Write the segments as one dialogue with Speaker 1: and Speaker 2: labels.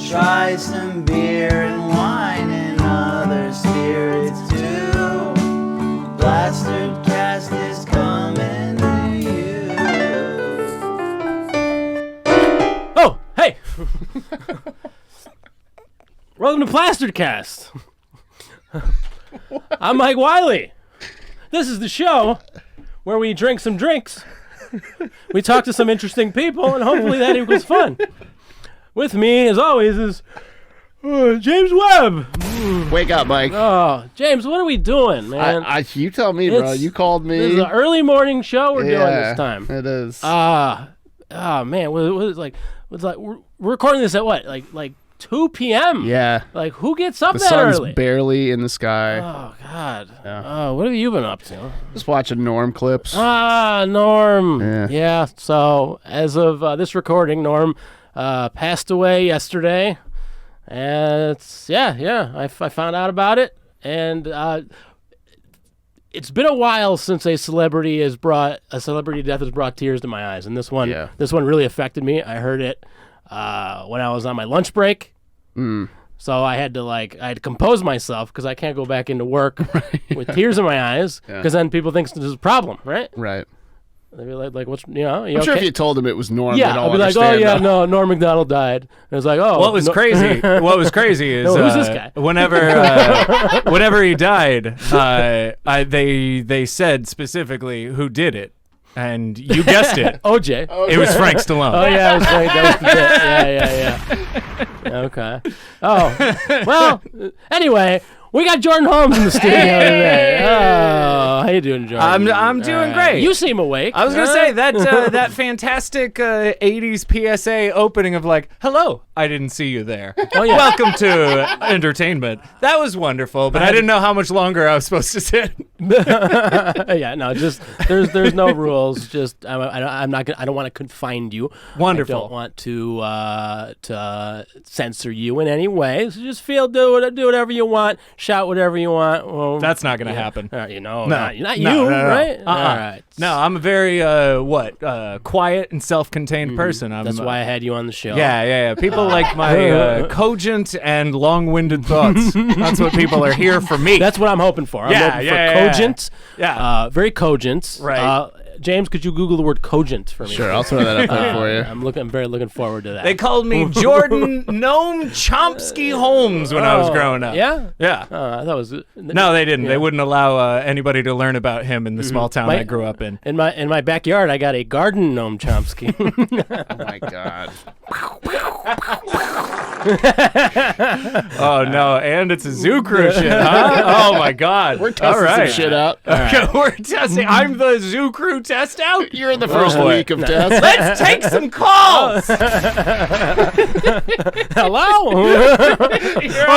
Speaker 1: Try some beer and wine and other spirits too. Plastered cast is coming to you.
Speaker 2: Oh, hey! Welcome to Plastered Cast. I'm Mike Wiley. This is the show where we drink some drinks, we talk to some interesting people, and hopefully that equals fun. With me, as always, is James Webb.
Speaker 3: Wake up, Mike.
Speaker 2: Oh, James, what are we doing, man?
Speaker 3: You tell me, bro. You called me.
Speaker 2: This is an early morning show we're doing this time.
Speaker 3: It is.
Speaker 2: Man, it's like we're recording this at what, like 2 p.m.
Speaker 3: Yeah.
Speaker 2: Like, who gets up
Speaker 3: The
Speaker 2: that
Speaker 3: sun's
Speaker 2: early?
Speaker 3: barely in the sky.
Speaker 2: Oh God.
Speaker 3: Yeah.
Speaker 2: Oh, what have you been up to?
Speaker 3: Just watching Norm clips.
Speaker 2: Norm.
Speaker 3: Yeah.
Speaker 2: So as of this recording, Norm passed away yesterday, and I found out about it, and it's been a while since a celebrity death has brought tears to my eyes, and this one really affected me. I heard it when I was on my lunch break. So I had to compose myself because I can't go back into work with tears in my eyes, because then people think this is a problem, right?
Speaker 3: Right.
Speaker 2: They'd be like, what's, I'm
Speaker 3: sure if you told them it was Norm,
Speaker 2: yeah,
Speaker 3: they'd all
Speaker 2: I'd be like,
Speaker 3: understand.
Speaker 2: Norm Macdonald died. And it was like,
Speaker 4: What was crazy is
Speaker 2: who's this guy?
Speaker 4: Whenever he died, they said specifically who did it, and you guessed it.
Speaker 2: OJ.
Speaker 4: It was Frank Stallone.
Speaker 2: Oh yeah, it was Frank. That was the bit. Yeah. Okay. Oh well. Anyway. We got Jordan Holmes in the studio today. Oh, how you doing, Jordan?
Speaker 4: I'm doing great.
Speaker 2: You seem awake.
Speaker 4: I was gonna say that fantastic 80s PSA opening of like, hello, I didn't see you there.
Speaker 2: Oh, yeah.
Speaker 4: Welcome to entertainment. That was wonderful, but I didn't know how much longer I was supposed to sit.
Speaker 2: Yeah, no, just there's no rules. Just I don't want to confine you.
Speaker 4: Wonderful.
Speaker 2: I don't want to censor you in any way. So just do whatever you want. Shout whatever you want. Well,
Speaker 4: that's not going to happen.
Speaker 2: Not you,
Speaker 4: no.
Speaker 2: right?
Speaker 4: Uh-uh.
Speaker 2: All right.
Speaker 4: No, I'm a very quiet and self-contained person.
Speaker 2: That's why I had you on the show.
Speaker 4: Yeah. People like my cogent and long-winded thoughts. That's what people are here for me.
Speaker 2: That's what I'm hoping for. I'm hoping for cogent.
Speaker 4: Yeah.
Speaker 2: Very cogent.
Speaker 4: Right.
Speaker 2: James, could you Google the word cogent for me?
Speaker 3: Sure, I'll throw that up there for you.
Speaker 2: I'm very looking forward to that.
Speaker 4: They called me Jordan Noam Chomsky Holmes when I was growing up.
Speaker 2: Yeah?
Speaker 4: Yeah.
Speaker 2: That was...
Speaker 4: No, they didn't. Yeah. They wouldn't allow anybody to learn about him in the small town I grew up in.
Speaker 2: In my backyard, I got a garden Noam Chomsky.
Speaker 3: Oh, my God.
Speaker 4: Oh, no. And it's a zoo crew shit, huh? Oh, my God.
Speaker 3: We're testing some shit out.
Speaker 4: Okay, we're testing. I'm the zoo crew test out.
Speaker 3: You're in the first week of test.
Speaker 4: Let's take some calls.
Speaker 2: Hello?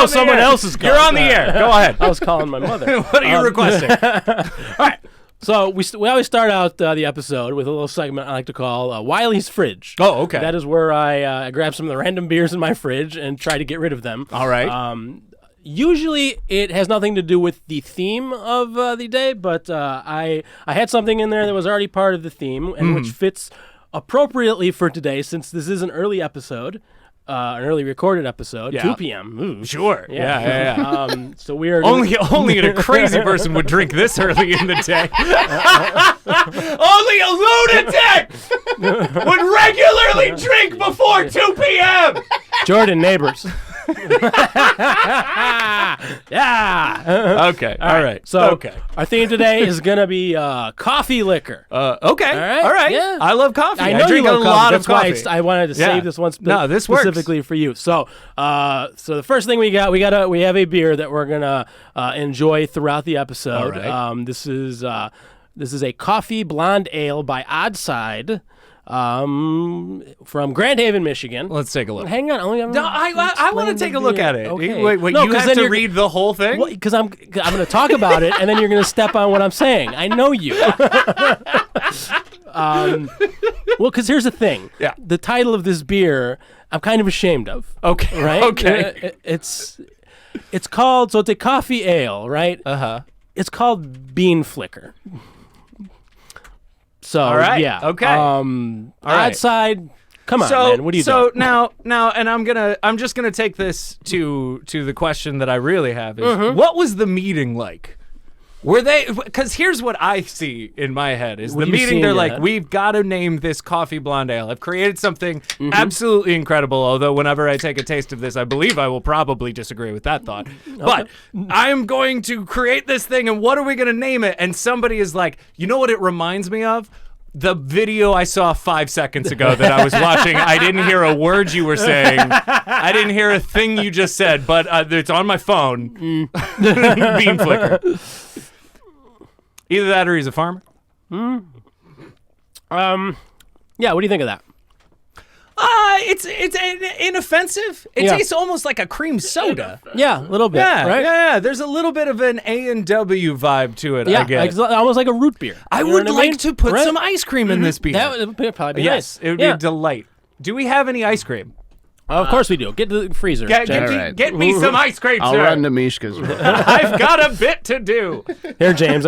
Speaker 2: Someone else is calling.
Speaker 4: You're on the air. Go ahead.
Speaker 2: I was calling my mother.
Speaker 4: What are you requesting?
Speaker 2: All right. So we always start out the episode with a little segment I like to call Wiley's Fridge.
Speaker 4: Oh, okay.
Speaker 2: That is where I grab some of the random beers in my fridge and try to get rid of them.
Speaker 4: All right.
Speaker 2: Usually it has nothing to do with the theme of the day, but I had something in there that was already part of the theme and which fits appropriately for today, since this is an early episode. An early recorded episode, 2 p.m. Ooh.
Speaker 4: Sure. Yeah.
Speaker 2: So we are
Speaker 4: only a crazy person would drink this early in the day. Only a lunatic would regularly drink before 2 p.m.
Speaker 2: Jordan, neighbors. Yeah.
Speaker 4: Okay. All right.
Speaker 2: So our theme today is gonna be coffee liquor.
Speaker 4: Okay.
Speaker 2: All right.
Speaker 4: Yeah. I love coffee.
Speaker 2: I know
Speaker 4: drink
Speaker 2: you love
Speaker 4: a lot
Speaker 2: That's
Speaker 4: of coffee.
Speaker 2: why I wanted to save this one
Speaker 4: this works.
Speaker 2: specifically for you. So, so the first thing we have a beer that we're gonna enjoy throughout the episode.
Speaker 4: All right.
Speaker 2: This is a coffee blonde ale by Oddside. From Grand Haven, Michigan.
Speaker 4: Let's take a look.
Speaker 2: Hang on,
Speaker 4: I want to take a look at it.
Speaker 2: Okay.
Speaker 4: Wait,
Speaker 2: no,
Speaker 4: you have to read the whole thing?
Speaker 2: Because I'm going to talk about it, and then you're going to step on what I'm saying. I know you. Well, because here's the thing.
Speaker 4: Yeah.
Speaker 2: The title of this beer, I'm kind of ashamed of.
Speaker 4: Okay.
Speaker 2: Right?
Speaker 4: Okay.
Speaker 2: It's called, so it's a coffee ale, right?
Speaker 4: Uh-huh.
Speaker 2: It's called Bean Flicker. So,
Speaker 4: all right.
Speaker 2: yeah.
Speaker 4: Okay.
Speaker 2: All right. Oddside, Come on, man. What are you doing?
Speaker 4: now, and I'm just gonna take this to the question that I really have is,
Speaker 2: Mm-hmm.
Speaker 4: what was the meeting like? Were they? Because here's what I see in my head is
Speaker 2: What
Speaker 4: the
Speaker 2: do you
Speaker 4: meeting.
Speaker 2: see
Speaker 4: They're
Speaker 2: in your
Speaker 4: like,
Speaker 2: head?
Speaker 4: we've got to name this coffee blonde ale. I've created something
Speaker 2: Mm-hmm.
Speaker 4: absolutely incredible. Although whenever I take a taste of this, I believe I will probably disagree with that thought. But I'm going to create this thing, and what are we going to name it? And somebody is like, you know what it reminds me of? The video I saw 5 seconds ago that I was watching. I didn't hear a word you were saying. I didn't hear a thing you just said, but it's on my phone. Bean flicker. Either that or he's a farmer.
Speaker 2: Yeah, what do you think of that?
Speaker 4: It's inoffensive. It
Speaker 2: Yeah.
Speaker 4: tastes almost like a cream soda.
Speaker 2: Yeah, a little bit,
Speaker 4: Yeah,
Speaker 2: right?
Speaker 4: yeah. There's a little bit of an A&W vibe to it,
Speaker 2: Yeah,
Speaker 4: I guess.
Speaker 2: almost like a root beer.
Speaker 4: I
Speaker 2: You know
Speaker 4: would
Speaker 2: what
Speaker 4: like
Speaker 2: mean?
Speaker 4: to put
Speaker 2: Right?
Speaker 4: some ice cream in this beer.
Speaker 2: That would probably be
Speaker 4: yes,
Speaker 2: nice.
Speaker 4: it would be
Speaker 2: Yeah.
Speaker 4: a delight. Do we have any ice cream?
Speaker 2: Of course we do. Get to the freezer.
Speaker 4: Get
Speaker 2: James.
Speaker 3: All right.
Speaker 4: me some ice cream,
Speaker 3: I'll
Speaker 4: sir.
Speaker 3: run to Mishka's.
Speaker 4: I've got a bit to do.
Speaker 2: Here, James.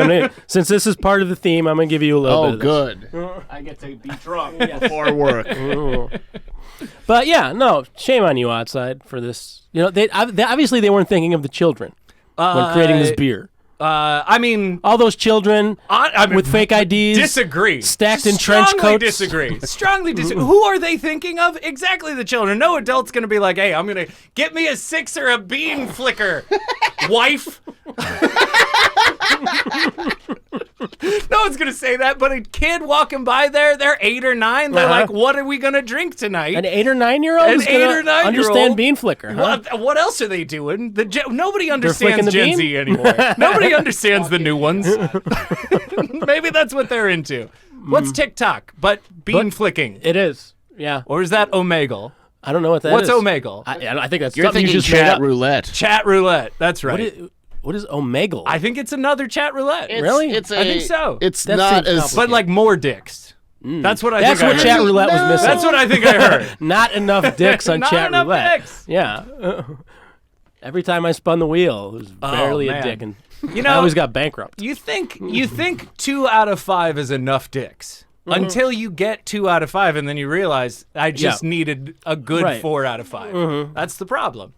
Speaker 2: Since this is part of the theme, I'm gonna give you a little bit.
Speaker 3: Oh,
Speaker 2: of
Speaker 3: good.
Speaker 2: I get to be drunk.
Speaker 3: Before work.
Speaker 2: But yeah, no, shame on you outside for this. You know, they obviously they weren't thinking of the children when creating this beer.
Speaker 4: I mean,
Speaker 2: All those children
Speaker 4: I mean,
Speaker 2: with fake IDs.
Speaker 4: disagree.
Speaker 2: stacked in trench
Speaker 4: Strongly
Speaker 2: coats.
Speaker 4: disagree. Strongly disagree. Who are they thinking of? Exactly the children. No adult's going to be like, hey, I'm going to get me a six or a bean flicker, wife. No one's going to say that, but a kid walking by there, they're 8 or 9. They're like, what are we going to drink tonight?
Speaker 2: An 8 or 9-year-old
Speaker 4: An
Speaker 2: is gonna
Speaker 4: 8 or 9-year-old?
Speaker 2: understand bean flicker, huh?
Speaker 4: What else are they doing? Nobody
Speaker 2: flicking
Speaker 4: understands
Speaker 2: the
Speaker 4: Gen
Speaker 2: bean?
Speaker 4: Z anymore. Nobody understands the new ones. Maybe that's what they're into. What's TikTok but bean flicking?
Speaker 2: It is. Yeah.
Speaker 4: Or is that Omegle?
Speaker 2: I don't know what that
Speaker 4: What's
Speaker 2: is.
Speaker 4: Omegle?
Speaker 2: I think that's
Speaker 3: You're
Speaker 2: something you
Speaker 3: thinking
Speaker 2: just made
Speaker 3: chat
Speaker 2: up.
Speaker 3: roulette.
Speaker 4: Chat roulette. That's right.
Speaker 2: What is Omegle?
Speaker 4: I think it's another chat roulette.
Speaker 2: Really?
Speaker 3: It's
Speaker 4: I think so.
Speaker 3: It's
Speaker 2: That
Speaker 3: not
Speaker 2: seems
Speaker 3: as.
Speaker 2: complicated.
Speaker 4: But like more dicks. That's what I
Speaker 2: That's
Speaker 4: think
Speaker 2: what
Speaker 4: I
Speaker 2: chat
Speaker 4: heard.
Speaker 2: roulette was missing.
Speaker 4: That's what I think I heard.
Speaker 2: Not enough dicks on
Speaker 4: Not
Speaker 2: chat
Speaker 4: enough
Speaker 2: roulette.
Speaker 4: dicks.
Speaker 2: Yeah. Every time I spun the wheel, it was barely a
Speaker 4: man.
Speaker 2: dick, and
Speaker 4: You
Speaker 2: I
Speaker 4: know,
Speaker 2: always got bankrupt.
Speaker 4: you think 2 out of 5 is enough dicks. Until you get 2 out of 5 and then you realize I just needed a good
Speaker 2: Right.
Speaker 4: 4 out of 5. That's the problem.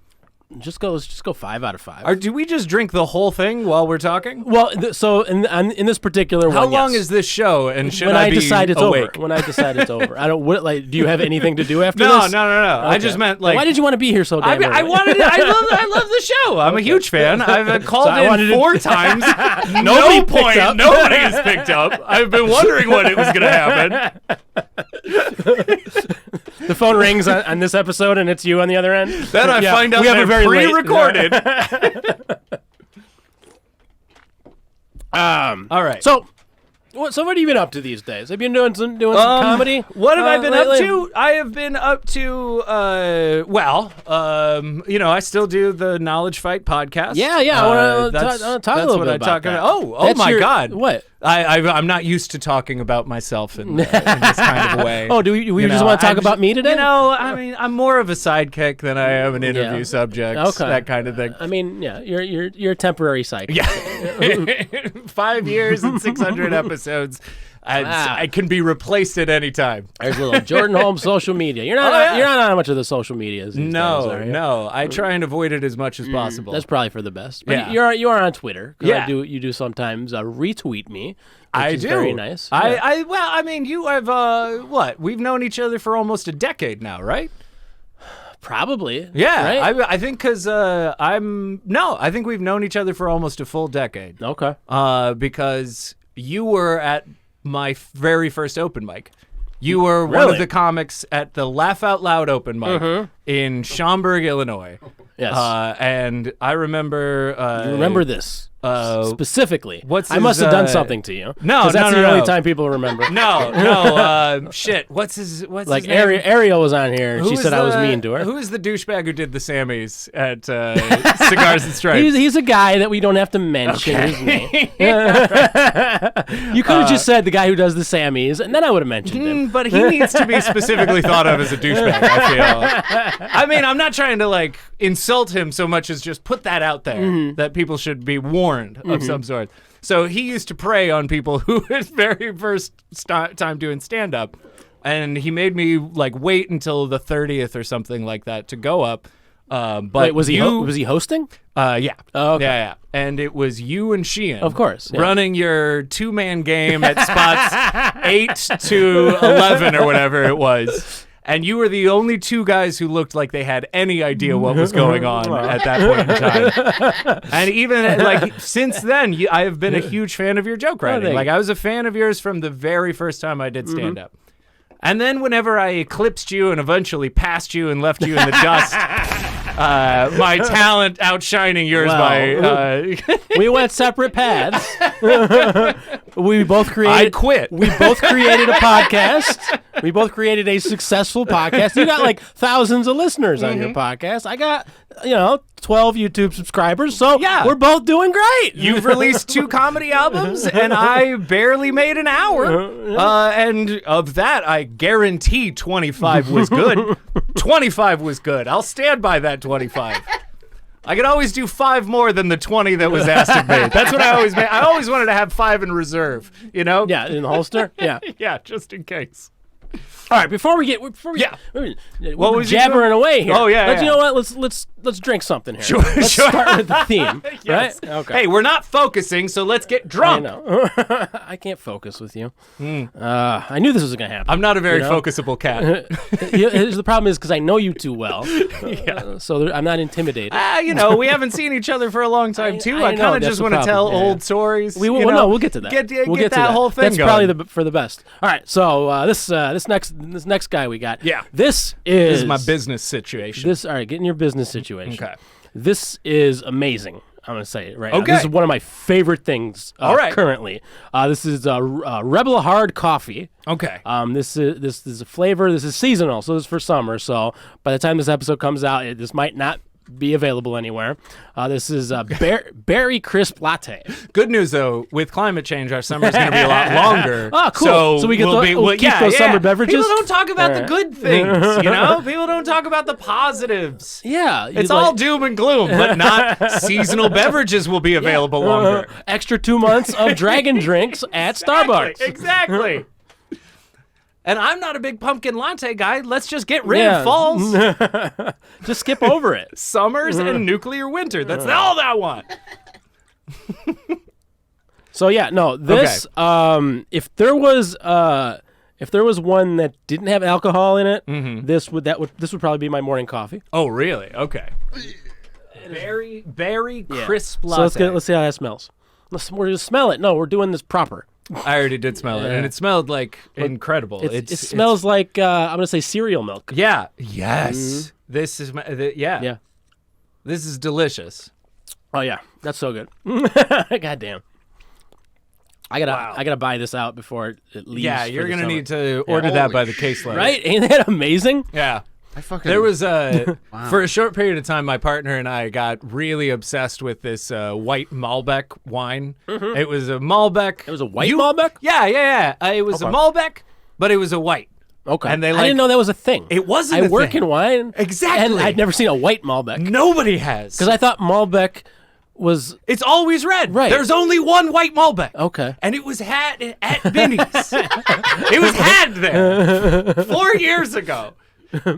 Speaker 2: Let's just go 5 out of 5.
Speaker 4: Or do we just drink the whole thing while we're talking?
Speaker 2: Well, so in this particular one,
Speaker 4: How long
Speaker 2: yes.
Speaker 4: is this show? And should
Speaker 2: when I
Speaker 4: be
Speaker 2: decide it's
Speaker 4: awake?
Speaker 2: over? When I decide it's over, I don't. Do you have anything to do after
Speaker 4: No,
Speaker 2: this?
Speaker 4: no. I just meant like.
Speaker 2: Why did you want to be here so
Speaker 4: I
Speaker 2: damn
Speaker 4: mean, I
Speaker 2: early?
Speaker 4: wanted. I love the show. I'm a huge fan. I've called
Speaker 2: I wanted
Speaker 4: in
Speaker 2: to-
Speaker 4: 4 times.
Speaker 2: Nobody
Speaker 4: No
Speaker 2: picked
Speaker 4: point.
Speaker 2: up.
Speaker 4: Nobody has picked up. I've been wondering when it was going to happen.
Speaker 2: The phone rings on this episode, and it's you on the other end.
Speaker 4: Then I
Speaker 2: Yeah,
Speaker 4: find out
Speaker 2: we have a
Speaker 4: they're
Speaker 2: very late-
Speaker 4: pre-recorded. All right.
Speaker 2: So what have you been up to these days? Have you been doing some comedy?
Speaker 4: What have I been up
Speaker 2: lately?
Speaker 4: to? I have been up to, I still do the Knowledge Fight podcast.
Speaker 2: Yeah. I want to talk a little bit
Speaker 4: what I talk
Speaker 2: about that.
Speaker 4: Oh
Speaker 2: That's
Speaker 4: my
Speaker 2: your-
Speaker 4: God.
Speaker 2: What?
Speaker 4: I'm not used to talking about myself in this kind of way.
Speaker 2: Oh, do we just want to talk about me today?
Speaker 4: You know, I mean, I'm more of a sidekick than I am an interview
Speaker 2: Yeah.
Speaker 4: subject.
Speaker 2: Okay.
Speaker 4: That kind of thing.
Speaker 2: I mean, yeah, you're a temporary psychic.
Speaker 4: Yeah. 5 years and 600 episodes.
Speaker 2: Wow.
Speaker 4: I can be replaced at any time.
Speaker 2: There's a little Jordan Holmes social media. You're not
Speaker 4: Oh, yeah.
Speaker 2: you're not on much of the social medias. These days, are you?
Speaker 4: No. I try and avoid it as much as possible.
Speaker 2: That's probably for the best. But
Speaker 4: Yeah.
Speaker 2: you are on Twitter. 'Cause
Speaker 4: Yeah.
Speaker 2: you do sometimes retweet me. Which
Speaker 4: I
Speaker 2: is
Speaker 4: do.
Speaker 2: Very nice. Yeah.
Speaker 4: I mean, you have what? We've known each other for almost a decade now, right?
Speaker 2: Probably.
Speaker 4: Yeah.
Speaker 2: Right?
Speaker 4: I think because I think we've known each other for almost a full decade.
Speaker 2: Okay.
Speaker 4: Because you were at my very first open mic. You were one
Speaker 2: Really?
Speaker 4: of the comics at the Laugh Out Loud open mic in Schaumburg, Illinois.
Speaker 2: Yes.
Speaker 4: And I remember.
Speaker 2: You remember this specifically.
Speaker 4: what's
Speaker 2: I must have done
Speaker 4: his,
Speaker 2: something to you.
Speaker 4: No,
Speaker 2: 'Cause that's
Speaker 4: no,
Speaker 2: the only
Speaker 4: no.
Speaker 2: time people remember.
Speaker 4: No, shit. What's his
Speaker 2: Like
Speaker 4: his name?
Speaker 2: Ariel was on here, and she
Speaker 4: Who is
Speaker 2: said I was
Speaker 4: the-
Speaker 2: mean to her.
Speaker 4: Who is the douchebag who did the Sammys at Cigars and Stripes?
Speaker 2: He's a guy that we don't have to mention his name. You could have just said the guy who does the Sammys, and then I would have mentioned him.
Speaker 4: But he needs to be specifically thought of as a douchebag, I feel. I mean, I'm not trying to, like, insult him so much as just put that out there, that people should be warned of some sort. So he used to prey on people who his very first time doing stand-up and he made me like wait until the 30th or something like that to go up. But
Speaker 2: Wait, was he hosting?
Speaker 4: Yeah.
Speaker 2: Oh, okay.
Speaker 4: Yeah. And it was you and Sheehan.
Speaker 2: Of course. Yeah.
Speaker 4: Running your 2-man game at spots 8 to 11 or whatever it was. And you were the only two guys who looked like they had any idea what was going on at that point in time. And even like since then, I have been a huge fan of your joke writing. Like I was a fan of yours from the very first time I did stand up. And then whenever I eclipsed you and eventually passed you and left you in the dust, my talent outshining yours by...
Speaker 2: we went separate paths. We both created...
Speaker 4: I quit.
Speaker 2: We both created a podcast. We both created a successful podcast. You got like thousands of listeners on your podcast. I got, 12 YouTube subscribers. So we're both doing great.
Speaker 4: You've released 2 comedy albums, and I barely made an hour. And of that, I guarantee 25 was good. 25 was good. I'll stand by that 25. I could always do 5 more than the 20 that was asked of me. That's what I always made. I always wanted to have 5 in reserve,
Speaker 2: Yeah, in the holster? Yeah.
Speaker 4: Yeah, just in case.
Speaker 2: All right, before we we're jabbering away here.
Speaker 4: Oh yeah,
Speaker 2: You know what? Let's drink something here.
Speaker 4: Sure,
Speaker 2: let's start with the theme,
Speaker 4: yes.
Speaker 2: right? Okay.
Speaker 4: Hey, we're not focusing, so let's get drunk.
Speaker 2: I know. I can't focus with you. I knew this was gonna happen.
Speaker 4: I'm not a very focusable cat.
Speaker 2: The problem is because I know you too well, so I'm not intimidated.
Speaker 4: We haven't seen each other for a long time too. I
Speaker 2: know,
Speaker 4: kind of
Speaker 2: that's
Speaker 4: just
Speaker 2: the
Speaker 4: want to tell
Speaker 2: problem.
Speaker 4: old stories.
Speaker 2: We'll get to that.
Speaker 4: We'll
Speaker 2: get
Speaker 4: to that whole thing.
Speaker 2: That's
Speaker 4: going.
Speaker 2: probably for the best. All right, so this next guy we got.
Speaker 4: Yeah.
Speaker 2: This
Speaker 4: This
Speaker 2: is
Speaker 4: is my business situation.
Speaker 2: all right, get in your business situation.
Speaker 4: Okay.
Speaker 2: This is amazing. I'm going to say it right now.
Speaker 4: Okay.
Speaker 2: This is one of my favorite things
Speaker 4: All right.
Speaker 2: currently. This is Rebel Hard Coffee.
Speaker 4: Okay.
Speaker 2: This is a flavor. This is seasonal, so this is for summer. So by the time this episode comes out, this might not be available anywhere. This is berry crisp latte.
Speaker 4: Good news though, with climate change, our summer's going to be a lot longer.
Speaker 2: Oh, cool. So we get we'll keep those summer beverages.
Speaker 4: People don't talk about the good things, People don't talk about the positives.
Speaker 2: Yeah.
Speaker 4: It's all doom and gloom, but not seasonal beverages will be available longer.
Speaker 2: Extra 2 months of dragon drinks at Starbucks.
Speaker 4: Exactly. And I'm not a big pumpkin latte guy. Let's just get rid of falls,
Speaker 2: Just skip over it.
Speaker 4: summers, and nuclear winter. That's all I want.
Speaker 2: So this if there was one that didn't have alcohol in it, this would probably be my morning coffee.
Speaker 4: Oh, really? Okay. Berry crisp latte.
Speaker 2: So let's see how that smells. We're gonna smell it. No, we're doing this proper.
Speaker 4: I already did smell it, and it smelled like incredible.
Speaker 2: It smells like I'm gonna say cereal milk.
Speaker 4: Yeah. Yes. This is
Speaker 2: Yeah.
Speaker 4: This is delicious.
Speaker 2: Oh yeah, that's so good. God damn. I gotta buy this out before it leaves.
Speaker 4: Yeah,
Speaker 2: for
Speaker 4: you're
Speaker 2: the
Speaker 4: gonna
Speaker 2: summer.
Speaker 4: need to order that by the caseload.
Speaker 2: Right? Ain't that amazing?
Speaker 4: Yeah.
Speaker 3: There
Speaker 4: was for a short period of time, my partner and I got really obsessed with this white Malbec wine. It was a Malbec.
Speaker 2: It was a white Malbec?
Speaker 4: Yeah. It was a Malbec, but it was a white.
Speaker 2: Okay.
Speaker 4: And
Speaker 2: I didn't know that was a thing.
Speaker 4: It wasn't.
Speaker 2: I work in wine.
Speaker 4: Exactly.
Speaker 2: And I'd never seen a white Malbec.
Speaker 4: Nobody has.
Speaker 2: Because I thought Malbec was...
Speaker 4: It's always red.
Speaker 2: Right.
Speaker 4: There's only one white Malbec.
Speaker 2: Okay.
Speaker 4: And it was had at Binny's. It was had there 4 years ago.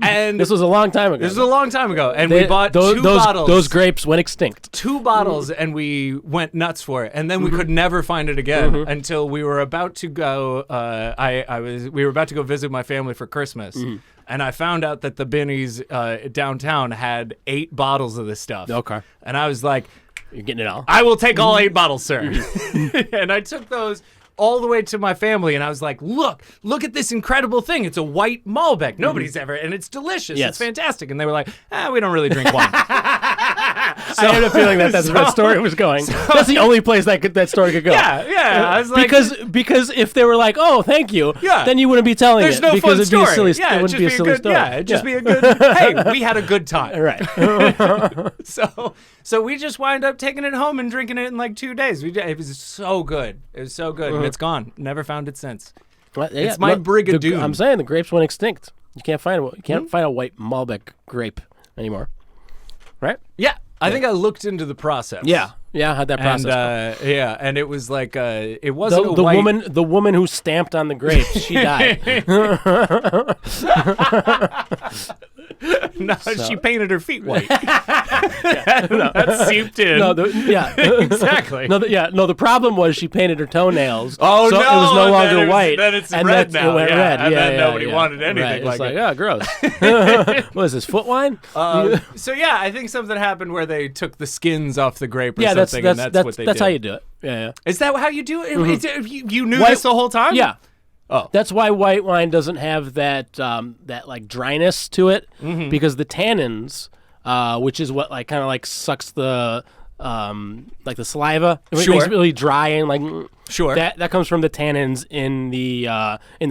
Speaker 4: And
Speaker 2: this was a long time ago.
Speaker 4: This was a long time ago. And we bought two bottles.
Speaker 2: Those grapes went extinct.
Speaker 4: 2 bottles, and we went nuts for it. And then we could never find it again until we were about to go. We were about to go visit my family for Christmas. And I found out that the Binny's downtown had 8 bottles of this stuff.
Speaker 2: Okay.
Speaker 4: And I was like,
Speaker 2: "You're getting it all."
Speaker 4: I will take all 8 bottles, sir. And I took those all the way to my family, and I was like, look at this incredible thing. It's a white Malbec. Nobody's ever, and it's delicious.
Speaker 2: Yes.
Speaker 4: It's fantastic. And they were like, we don't really drink wine.
Speaker 2: I had a feeling that's where that story was going. That's the only place that story could go.
Speaker 4: Yeah. I was like,
Speaker 2: because if they were like, "Oh, thank you," then you wouldn't be telling
Speaker 4: there's
Speaker 2: it.
Speaker 4: no
Speaker 2: because
Speaker 4: fun
Speaker 2: it'd
Speaker 4: story.
Speaker 2: be a silly,
Speaker 4: Yeah,
Speaker 2: it wouldn't be a silly story.
Speaker 4: Yeah, it'd just be a good. Hey, we had a good time.
Speaker 2: Right.
Speaker 4: So we just wind up taking it home and drinking it in like 2 days. It was so good. It was so good, and it's gone. Never found it since. It's my brigadoon.
Speaker 2: I'm saying the grapes went extinct. You can't find it. You can't find a white Malbec grape anymore. Right?
Speaker 4: Yeah. I think I looked into the process.
Speaker 2: Yeah, I had that process.
Speaker 4: And and it was like it wasn't
Speaker 2: the
Speaker 4: white...
Speaker 2: the woman who stamped on the grapes, she died.
Speaker 4: No, she painted her feet white. That seeped in.
Speaker 2: No,
Speaker 4: exactly.
Speaker 2: The problem was she painted her toenails.
Speaker 4: Oh,
Speaker 2: so
Speaker 4: no.
Speaker 2: it was no longer white.
Speaker 4: Then it's
Speaker 2: and
Speaker 4: red
Speaker 2: that's-
Speaker 4: now.
Speaker 2: It went red.
Speaker 4: And then
Speaker 2: yeah,
Speaker 4: nobody wanted anything
Speaker 2: right.
Speaker 4: like
Speaker 2: It's
Speaker 4: it.
Speaker 2: oh, gross. What is this, foot wine?
Speaker 4: So yeah, I think something happened where they took the skins off the grape or
Speaker 2: Yeah,
Speaker 4: something, and that's what they did.
Speaker 2: That's how you do it. Yeah.
Speaker 4: Is that how you do it? You knew
Speaker 2: White-
Speaker 4: this the whole time?
Speaker 2: Yeah.
Speaker 4: Oh.
Speaker 2: That's why white wine doesn't have that that like dryness to it, because the tannins, which is what like kind of like sucks the like the saliva. It
Speaker 4: Sure.
Speaker 2: makes it really dry and like
Speaker 4: Sure.
Speaker 2: that comes from the tannins in the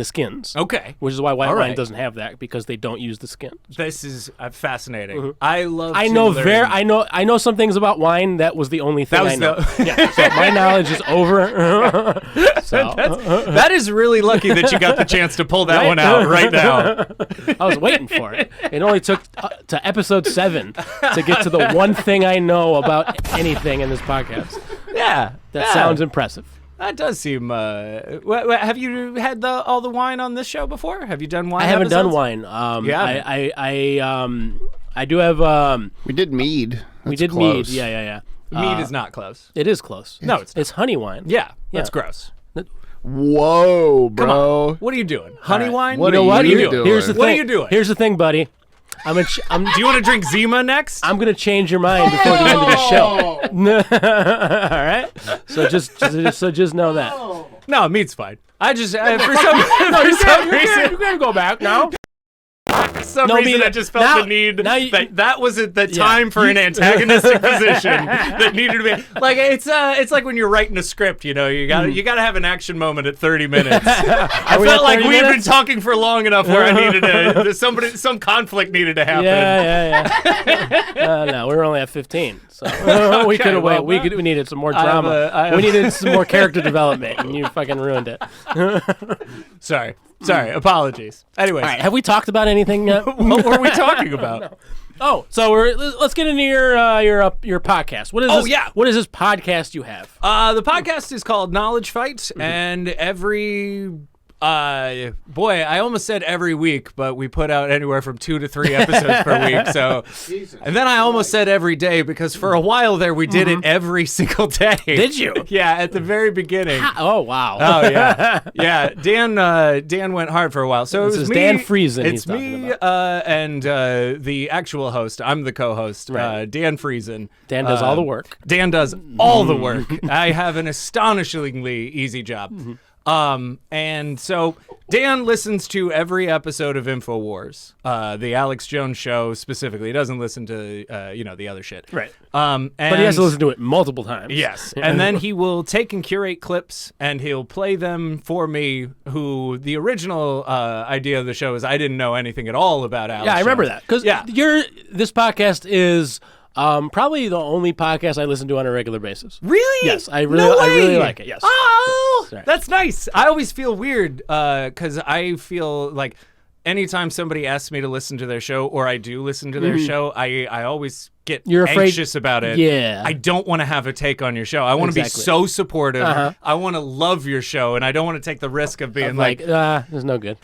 Speaker 2: skins.
Speaker 4: Okay.
Speaker 2: Which is why white
Speaker 4: All
Speaker 2: wine
Speaker 4: right.
Speaker 2: doesn't have that, because they don't use the skins.
Speaker 4: This is fascinating. I love.
Speaker 2: I
Speaker 4: to
Speaker 2: know
Speaker 4: learn.
Speaker 2: I know some things about wine. That was the only thing
Speaker 4: That was
Speaker 2: I know.
Speaker 4: the-
Speaker 2: Yeah, so my knowledge is over. So
Speaker 4: That is really lucky that you got the chance to pull that
Speaker 2: Right?
Speaker 4: one out right now.
Speaker 2: I was waiting for it. It only took to episode 7 to get to the one thing I know about anything in this podcast.
Speaker 4: Yeah.
Speaker 2: That sounds impressive.
Speaker 4: That does seem. Have you had all the wine on this show before? Have you done wine?
Speaker 2: I haven't done
Speaker 4: episodes?
Speaker 2: wine. I do have.
Speaker 3: We did mead.
Speaker 2: We
Speaker 3: That's
Speaker 2: did
Speaker 3: close.
Speaker 2: mead. Yeah.
Speaker 4: Mead is not close.
Speaker 2: It is close.
Speaker 4: No, it's not.
Speaker 2: It's honey wine.
Speaker 4: Yeah, that's gross.
Speaker 3: Whoa, bro.
Speaker 4: Come on. What are you doing? Honey wine?
Speaker 3: What
Speaker 2: You know
Speaker 3: are
Speaker 2: what?
Speaker 3: you
Speaker 2: Here-
Speaker 3: doing?
Speaker 2: Here's the thing.
Speaker 4: What are you doing?
Speaker 2: Here's the thing, buddy.
Speaker 4: Do you want to drink Zima next?
Speaker 2: I'm gonna change your mind before the end of the show. All right. So just know that.
Speaker 4: No, meat's fine. I just for some reason
Speaker 2: You can go back now. No,
Speaker 4: reason
Speaker 2: meat-
Speaker 4: I just felt
Speaker 2: now-
Speaker 4: the need
Speaker 2: now you-
Speaker 4: that was at the time for an antagonistic position that needed to be like it's like when you're writing a script, you know, you gotta have an action moment at 30 minutes. I
Speaker 2: we
Speaker 4: felt
Speaker 2: at
Speaker 4: like
Speaker 2: 30
Speaker 4: we had been
Speaker 2: minutes?
Speaker 4: talking for long enough where I needed some conflict needed to happen.
Speaker 2: Yeah. No, we were only at 15, so we could have
Speaker 4: well,
Speaker 2: waited. We needed some more drama. We needed some more character development, and you fucking ruined it.
Speaker 4: Sorry, apologies. Anyways,
Speaker 2: All right, have we talked about anything yet?
Speaker 4: what were we talking about?
Speaker 2: Oh, so let's get into your podcast. What is this?
Speaker 4: yeah.
Speaker 2: What is this podcast you have?
Speaker 4: The podcast is called Knowledge Fight, and every boy, I almost said every week, but we put out anywhere from 2 to 3 episodes per week. So, and then I almost said every day, because for a while there we did it every single day.
Speaker 2: Did you?
Speaker 4: Yeah, at the very beginning.
Speaker 2: Oh wow.
Speaker 4: Oh yeah, yeah. Dan went hard for a while. So
Speaker 2: This
Speaker 4: it was
Speaker 2: is
Speaker 4: me,
Speaker 2: Dan Friesen
Speaker 4: It's
Speaker 2: he's talking
Speaker 4: me and the actual host. I'm the co-host.
Speaker 2: Right.
Speaker 4: Dan Friesen.
Speaker 2: Dan does all the work.
Speaker 4: Dan does all the work. I have an astonishingly easy job. And so Dan listens to every episode of InfoWars, the Alex Jones show specifically. He doesn't listen to the other shit.
Speaker 2: Right.
Speaker 4: And
Speaker 2: But he has to listen to it multiple times.
Speaker 4: Yes. And then he will take and curate clips, and he'll play them for me, who the original idea of the show is I didn't know anything at all about Alex
Speaker 2: Yeah, I remember
Speaker 4: Jones.
Speaker 2: that. Because this podcast is probably the only podcast I listen to on a regular basis.
Speaker 4: Really?
Speaker 2: Yes, I
Speaker 4: No
Speaker 2: really
Speaker 4: way.
Speaker 2: like it. Yes.
Speaker 4: Oh,
Speaker 2: Right.
Speaker 4: that's nice. I always feel weird because I feel like anytime somebody asks me to listen to their show, or I do listen to their show, I always get
Speaker 2: You're afraid-
Speaker 4: anxious about it.
Speaker 2: Yeah.
Speaker 4: I don't want to have a take on your show. I want to be
Speaker 2: Exactly.
Speaker 4: so supportive.
Speaker 2: Uh-huh.
Speaker 4: I want to love your show, and I don't want to take the risk of being like
Speaker 2: There's no good.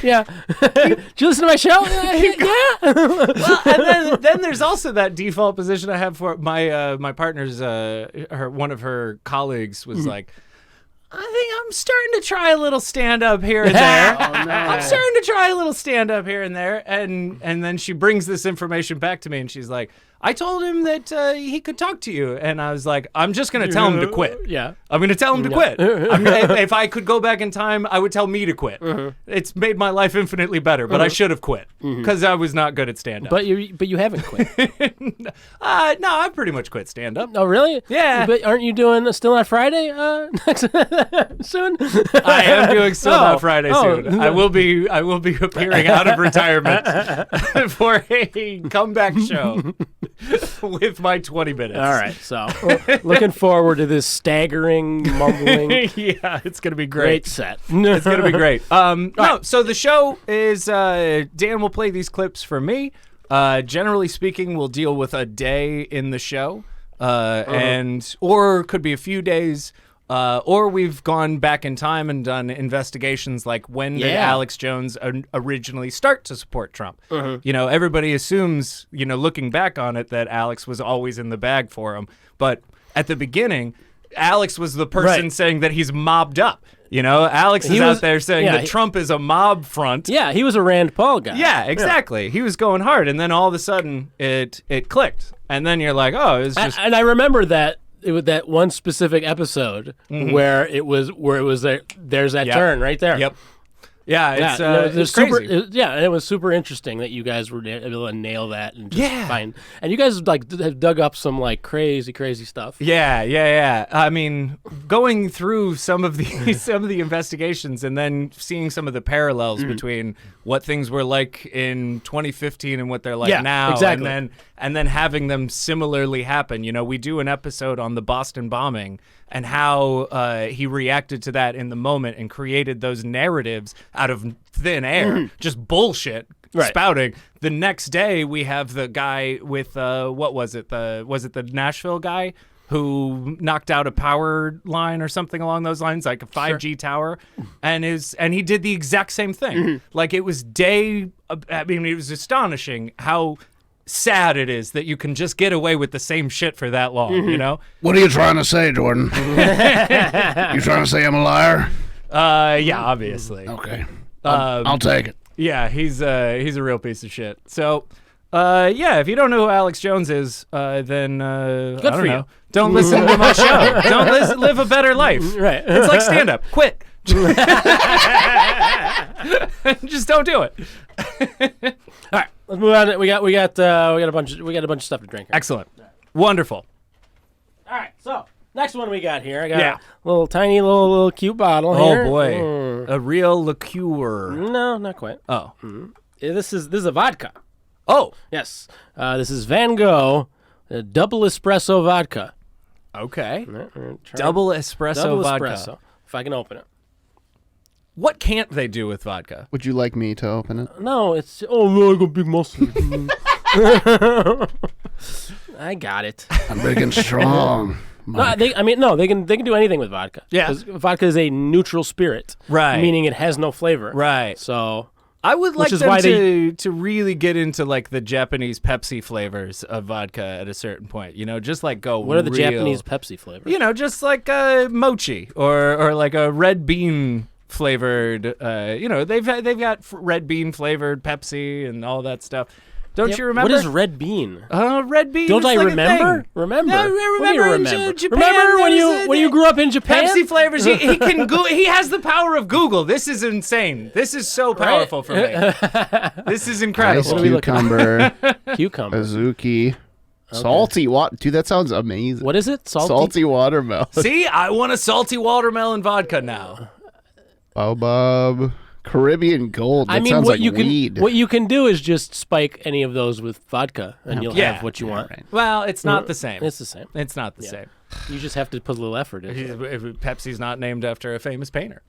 Speaker 2: Yeah. Did you listen to my show? Yeah.
Speaker 4: well, and then there's also that default position I have for my partner's one of her colleagues was like, I think I'm starting to try a little stand up here and there. I'm starting to try a little stand up here and there, and then she brings this information back to me, and she's like, I told him that he could talk to you, and I was like, I'm just gonna tell him to quit.
Speaker 2: Yeah.
Speaker 4: I'm going to tell him to quit. If I could go back in time, I would tell me to quit. It's made my life infinitely better, but I should have quit because I was not good at stand-up.
Speaker 2: But you haven't quit.
Speaker 4: No, I pretty much quit stand-up.
Speaker 2: Oh, really?
Speaker 4: Yeah.
Speaker 2: But aren't you doing Still Not Friday soon?
Speaker 4: I am doing Still Not Friday
Speaker 2: Oh.
Speaker 4: soon. I will be appearing out of retirement for a comeback show with my 20 minutes.
Speaker 2: All right. So looking forward to this staggering, mumbling,
Speaker 4: Yeah, it's going to be
Speaker 2: great
Speaker 4: great.
Speaker 2: set.
Speaker 4: It's gonna be great. No, so the show is Dan will play these clips for me Generally speaking, we'll deal with a day in the show, or could be a few days. Or we've gone back in time and done investigations like when did Alex Jones originally start to support Trump? You know, everybody assumes, you know, looking back on it, that Alex was always in the bag for him. But at the beginning, Alex was the person saying that he's mobbed up. You know, Alex is out there saying that Trump is a mob front.
Speaker 2: Yeah, he was a Rand Paul guy.
Speaker 4: Yeah, exactly. He was going hard, and then all of a sudden it clicked, and then you're like, oh, it's just.
Speaker 2: And I remember that. It was that one specific episode where it was there's that turn right there.
Speaker 4: Yep. Yeah, it's
Speaker 2: super.
Speaker 4: crazy.
Speaker 2: And it was super interesting that you guys were able to nail that and just find. And you guys like have dug up some like crazy stuff.
Speaker 4: Yeah. I mean, going through some of the investigations and then seeing some of the parallels between what things were like in 2015 and what they're like now,
Speaker 2: exactly.
Speaker 4: and then having them similarly happen. You know, we do an episode on the Boston bombing and how he reacted to that in the moment and created those narratives out of thin air, just bullshit spouting. The next day, we have the guy with what was it? Was it the Nashville guy who knocked out a power line or something along those lines, like a 5G tower, and he did the exact same thing. Like it was it was astonishing how sad it is that you can just get away with the same shit for that long, you know?
Speaker 3: What are you trying to say, Jordan? You trying to say I'm a liar?
Speaker 4: Yeah, obviously.
Speaker 3: Okay. I'll take it.
Speaker 4: Yeah, he's a real piece of shit. So, if you don't know who Alex Jones is, then I don't know. Don't listen to my show. Don't live a better life.
Speaker 2: Right.
Speaker 4: It's like stand up. Quit. Just don't do it.
Speaker 2: All right, let's move on. We got a bunch of stuff to drink here.
Speaker 4: Excellent. Wonderful.
Speaker 2: All right, so next one we got here. I got a little tiny little cute bottle here.
Speaker 4: Oh boy, a real liqueur.
Speaker 2: No, not quite.
Speaker 4: Oh,
Speaker 2: This is a vodka.
Speaker 4: oh,
Speaker 2: Yes, this is Van Gogh double espresso vodka.
Speaker 4: okay.
Speaker 2: Try
Speaker 4: Double espresso
Speaker 2: double
Speaker 4: vodka.
Speaker 2: espresso. If I can open it.
Speaker 4: What can't they do with vodka?
Speaker 3: Would you like me to open it?
Speaker 2: No, it's I got big muscle. I got it.
Speaker 3: I'm big and strong.
Speaker 2: No, they can do anything with vodka.
Speaker 4: Yeah.
Speaker 2: 'Cause vodka is a neutral spirit.
Speaker 4: Right.
Speaker 2: Meaning it has no flavor.
Speaker 4: Right.
Speaker 2: So
Speaker 4: I would like
Speaker 2: is
Speaker 4: them
Speaker 2: why
Speaker 4: to really get into like the Japanese Pepsi flavors of vodka at a certain point. You know, just like go.
Speaker 2: what are the
Speaker 4: real-
Speaker 2: Japanese Pepsi flavors?
Speaker 4: You know, just like mochi or like a red bean flavored. You know, they've got red bean flavored Pepsi and all that stuff. Don't you remember?
Speaker 2: What is red bean?
Speaker 4: Red bean?
Speaker 2: Don't
Speaker 4: was
Speaker 2: I
Speaker 4: like a
Speaker 2: remember?
Speaker 4: thing.
Speaker 2: Remember?
Speaker 4: No,
Speaker 2: What do you
Speaker 4: remember in
Speaker 2: remember?
Speaker 4: Japan,
Speaker 2: Remember when
Speaker 4: there was
Speaker 2: you grew up in Japan?
Speaker 4: Pepsi flavors. He can go. He has the power of Google. This is insane. This is so powerful for me. This is incredible.
Speaker 3: Ice
Speaker 2: What are we looking
Speaker 3: cucumber,
Speaker 2: Cucumber.
Speaker 3: azuki, salty water. Dude, that sounds amazing.
Speaker 2: What is it?
Speaker 3: Salty watermelon.
Speaker 4: See, I want a salty watermelon vodka now.
Speaker 3: Baobab. Caribbean Gold. That sounds like weed.
Speaker 2: what you can do is just spike any of those with vodka, and you'll have what you want.
Speaker 3: Right.
Speaker 4: Well, it's not the same.
Speaker 2: It's the same.
Speaker 4: It's not the same.
Speaker 2: You just have to put a little effort into it.
Speaker 4: Pepsi's not named after a famous painter.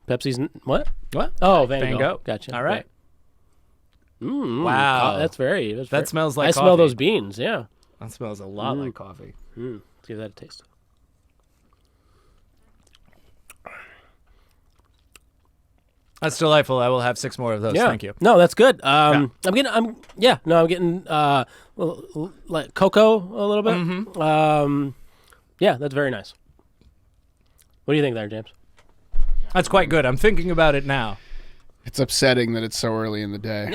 Speaker 2: Pepsi's what?
Speaker 4: What?
Speaker 2: Oh, Van
Speaker 4: Van
Speaker 2: Gogh.
Speaker 4: Gogh.
Speaker 2: Gotcha.
Speaker 4: All right.
Speaker 2: Wow, that's very.
Speaker 4: That smells like
Speaker 2: I smell
Speaker 4: coffee.
Speaker 2: those beans. Yeah.
Speaker 4: That smells a lot like coffee.
Speaker 2: Let's give that a taste.
Speaker 4: That's delightful. I will have 6 more of those.
Speaker 2: Yeah.
Speaker 4: Thank you.
Speaker 2: No, that's good. I'm getting like cocoa a little bit. Yeah, that's very nice. What do you think there, James?
Speaker 4: That's quite good. I'm thinking about it now.
Speaker 3: It's upsetting that it's so early in the day.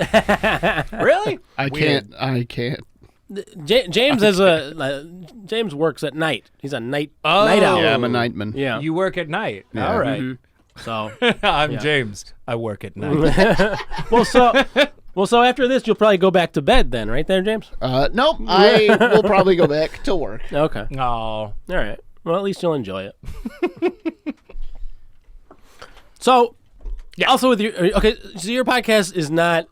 Speaker 4: Really?
Speaker 3: I can't.
Speaker 2: James James works at night. He's a night owl.
Speaker 3: Yeah, I'm a nightman.
Speaker 2: Yeah.
Speaker 4: You work at night.
Speaker 3: Yeah.
Speaker 4: All right.
Speaker 2: So
Speaker 4: I'm James. I work at night.
Speaker 2: so after this, you'll probably go back to bed then, right there, James?
Speaker 3: Nope. I will probably go back to work.
Speaker 2: Okay.
Speaker 4: Oh.
Speaker 2: All right. Well, at least you'll enjoy it. So, also with your so your podcast is not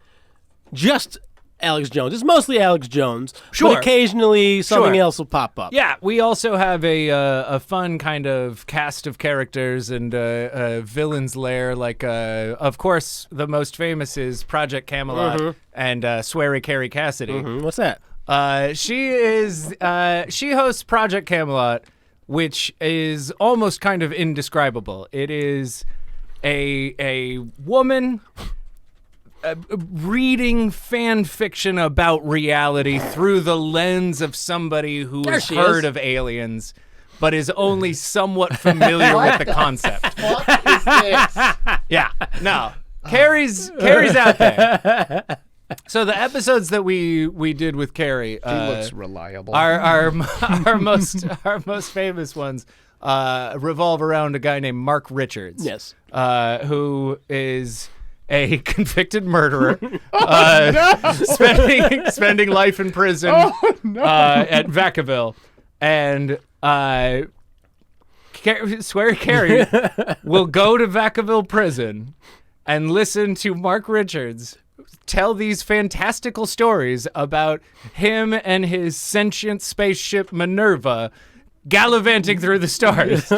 Speaker 2: just Alex Jones. It's mostly Alex Jones.
Speaker 4: Sure.
Speaker 2: But occasionally something
Speaker 4: Sure.
Speaker 2: else will pop up.
Speaker 4: Yeah, we also have a fun kind of cast of characters and a villain's lair. Like, of course, the most famous is Project Camelot and Sweary Carrie Cassidy.
Speaker 2: What's that?
Speaker 4: She hosts Project Camelot, which is almost kind of indescribable. It is a woman reading fan fiction about reality through the lens of somebody who has heard of aliens, but is only somewhat familiar with the concept.
Speaker 3: What is this?
Speaker 4: Yeah, no, Carrie's out there. So the episodes that we did with Carrie,
Speaker 3: She looks reliable.
Speaker 4: our most famous ones revolve around a guy named Mark Richards.
Speaker 2: Yes.
Speaker 4: Who is a convicted murderer, spending life in prison at Vacaville, and Sweary Carrie will go to Vacaville prison and listen to Mark Richards tell these fantastical stories about him and his sentient spaceship Minerva gallivanting through the stars,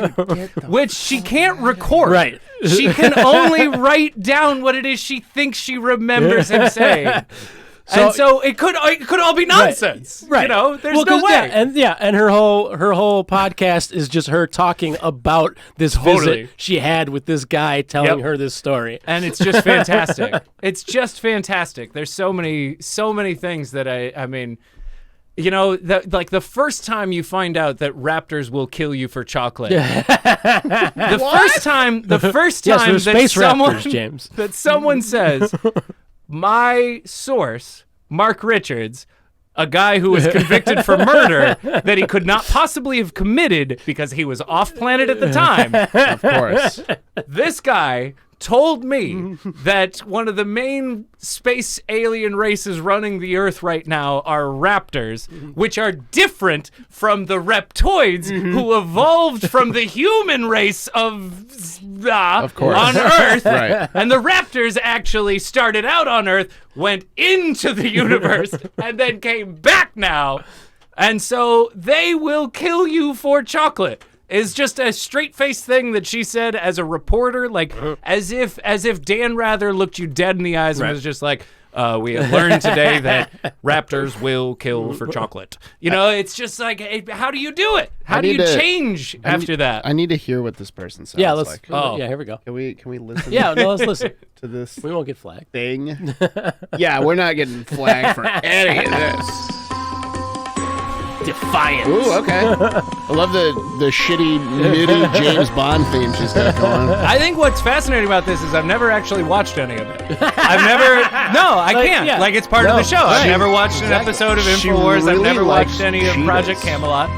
Speaker 4: which she can't record.
Speaker 2: Right.
Speaker 4: She can only write down what it is she thinks she remembers him saying. So it could all be nonsense.
Speaker 2: Right.
Speaker 4: You know, there's no
Speaker 2: 'cause,
Speaker 4: way.
Speaker 2: And her whole podcast is just her talking about this visit she had with this guy telling her this story.
Speaker 4: And it's just fantastic. It's just fantastic. There's so many things that I mean, you know, like the first time you find out that raptors will kill you for chocolate. the first time
Speaker 2: Yes, they're
Speaker 4: that
Speaker 2: space
Speaker 4: someone
Speaker 2: raptors, James.
Speaker 4: that someone says, my source, Mark Richards, a guy who was convicted for murder that he could not possibly have committed because he was off planet at the time.
Speaker 3: Of course.
Speaker 4: This guy told me that one of the main space alien races running the Earth right now are raptors, which are different from the reptoids who evolved from the human race of
Speaker 3: course.
Speaker 4: on Earth.
Speaker 3: Right.
Speaker 4: And the raptors actually started out on Earth, went into the universe, and then came back now. And so they will kill you for chocolate. Is just a straight-faced thing that she said as a reporter, like as if Dan Rather looked you dead in the eyes and was just like, we have learned today that raptors will kill for chocolate. You know, it's just like, how do you do it? How do you change after that?
Speaker 3: I need to hear what this person sounds
Speaker 2: Yeah, let's.
Speaker 3: like.
Speaker 2: Yeah, here we go.
Speaker 3: Can we listen?
Speaker 2: Yeah, no, let's listen.
Speaker 3: To this
Speaker 2: We won't get flagged.
Speaker 3: thing. Yeah, we're not getting flagged for any of this.
Speaker 2: Defiance.
Speaker 3: Ooh, okay. I love the shitty MIDI James Bond theme she's got going.
Speaker 4: I think what's fascinating about this is I've never actually watched any of it. I've never. No, I can't.
Speaker 2: yeah.
Speaker 4: Like, it's part of the show. I've never watched an episode of
Speaker 3: She
Speaker 4: InfoWars. I've
Speaker 3: really
Speaker 4: never
Speaker 3: likes
Speaker 4: watched any of
Speaker 3: Cheetos.
Speaker 4: Project Camelot.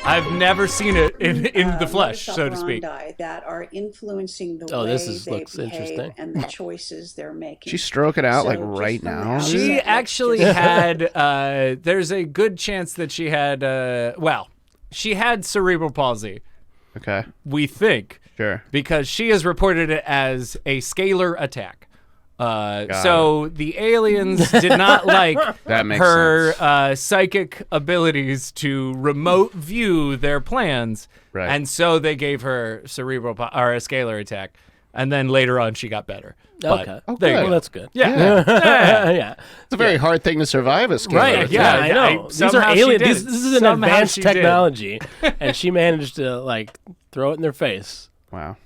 Speaker 4: I've never seen it in the flesh, so to speak.
Speaker 5: That are influencing the
Speaker 2: Oh,
Speaker 5: way
Speaker 2: this
Speaker 5: they
Speaker 2: looks
Speaker 5: behave
Speaker 2: interesting.
Speaker 5: and the choices they're making.
Speaker 3: She's stroking out
Speaker 5: So
Speaker 3: like
Speaker 5: just
Speaker 3: right
Speaker 5: from the
Speaker 3: now.
Speaker 5: outset,
Speaker 4: She
Speaker 5: let's
Speaker 4: actually
Speaker 5: just-
Speaker 4: had, there's a good chance that she had, she had cerebral palsy,
Speaker 3: Okay,
Speaker 4: we think,
Speaker 3: sure.
Speaker 4: because she has reported it as a scalar attack. So the aliens did not like
Speaker 3: That makes
Speaker 4: her psychic abilities to remote view their plans,
Speaker 3: Right.
Speaker 4: and so they gave her or a scalar attack, and then later on she got better. But
Speaker 2: Okay.
Speaker 3: Oh,
Speaker 4: there you
Speaker 3: good.
Speaker 4: go.
Speaker 2: Well, that's good.
Speaker 4: Yeah.
Speaker 2: Yeah.
Speaker 3: It's a very hard thing to survive as
Speaker 2: Right.
Speaker 3: kids.
Speaker 2: Yeah,
Speaker 4: Yeah,
Speaker 2: I know. These are
Speaker 4: somehow she
Speaker 2: alien.
Speaker 4: did.
Speaker 2: This is an
Speaker 4: Somehow
Speaker 2: advanced
Speaker 4: she did.
Speaker 2: technology, and she managed to like throw it in their face.
Speaker 3: Wow.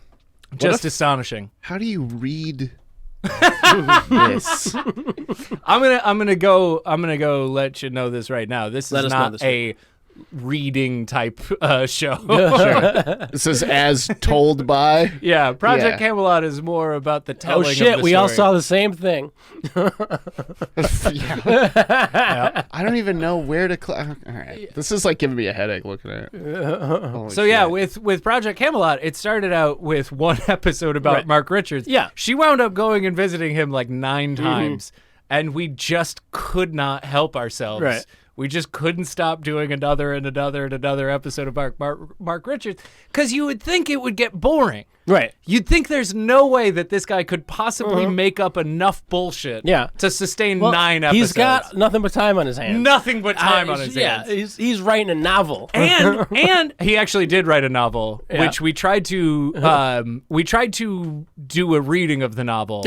Speaker 4: Just astonishing.
Speaker 3: How do you read this?
Speaker 4: I'm gonna go let you know this right now. This
Speaker 2: Let
Speaker 4: is
Speaker 2: us know
Speaker 4: not
Speaker 2: this
Speaker 4: a reading type show.
Speaker 3: This is as told by.
Speaker 4: Yeah, Project
Speaker 3: Yeah.
Speaker 4: Camelot is more about the
Speaker 2: Oh
Speaker 4: telling of
Speaker 2: shit!
Speaker 4: the
Speaker 2: We all
Speaker 4: story.
Speaker 2: saw the same thing.
Speaker 3: I don't even know where to. All right, this is like giving me a headache looking at it. Holy
Speaker 4: So yeah,
Speaker 3: shit.
Speaker 4: with Project Camelot, it started out with one episode about
Speaker 2: Right.
Speaker 4: Mark Richards.
Speaker 2: Yeah.
Speaker 4: She wound up going and visiting him like 9 times, and we just could not help ourselves.
Speaker 2: Right.
Speaker 4: we just couldn't stop doing another and another and another episode of Mark Richards, because you would think it would get boring.
Speaker 2: Right.
Speaker 4: You'd think there's no way that this guy could possibly make up enough bullshit to sustain 9 episodes.
Speaker 2: He's got nothing but time on his hands.
Speaker 4: Nothing but time on his hands.
Speaker 2: Yeah, he's writing a novel.
Speaker 4: And he actually did write a novel, which we tried to do a reading of the novel.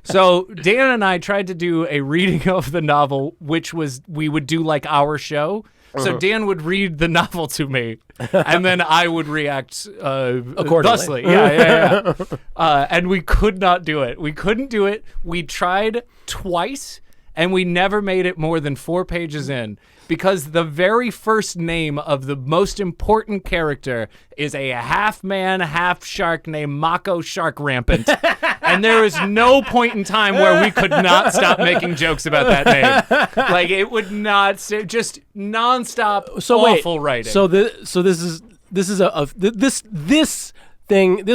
Speaker 4: So Dan and I tried to do a reading of the novel, which was we would do like our show. So Dan would read the novel to me, and then I would react
Speaker 2: accordingly.
Speaker 4: Thusly. Yeah. And we could not do it. We couldn't do it. We tried twice, and we never made it more than 4 pages in, because the very first name of the most important character is a half man, half shark named Mako Shark Rampant. And there is no point in time where we could not stop making jokes about that name. Like, it would not say, just nonstop awful writing.
Speaker 2: So this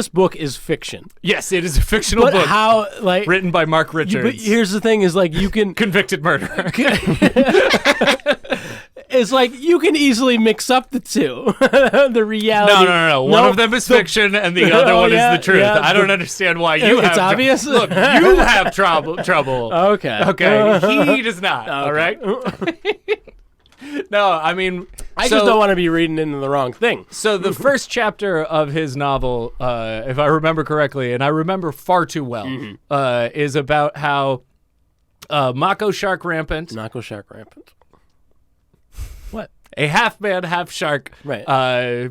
Speaker 2: book is fiction.
Speaker 4: Yes, it is a fictional
Speaker 2: But
Speaker 4: book.
Speaker 2: how, like,
Speaker 4: written by Mark Richards.
Speaker 2: But here's the thing: is like you can
Speaker 4: convicted murderer.
Speaker 2: It's like you can easily mix up the two. The reality.
Speaker 4: No. One of them is fiction, and the other one is the truth. I don't understand why you have.
Speaker 2: It's obvious.
Speaker 4: Look, you have trouble.
Speaker 2: Okay.
Speaker 4: He does not.
Speaker 2: Okay.
Speaker 4: All right. No, I mean,
Speaker 2: I just don't want to be reading into the wrong thing.
Speaker 4: So the first chapter of his novel, if I remember correctly, and I remember far too well, is about how Mako Shark Rampant.
Speaker 2: What?
Speaker 4: A half man, half shark,
Speaker 2: right?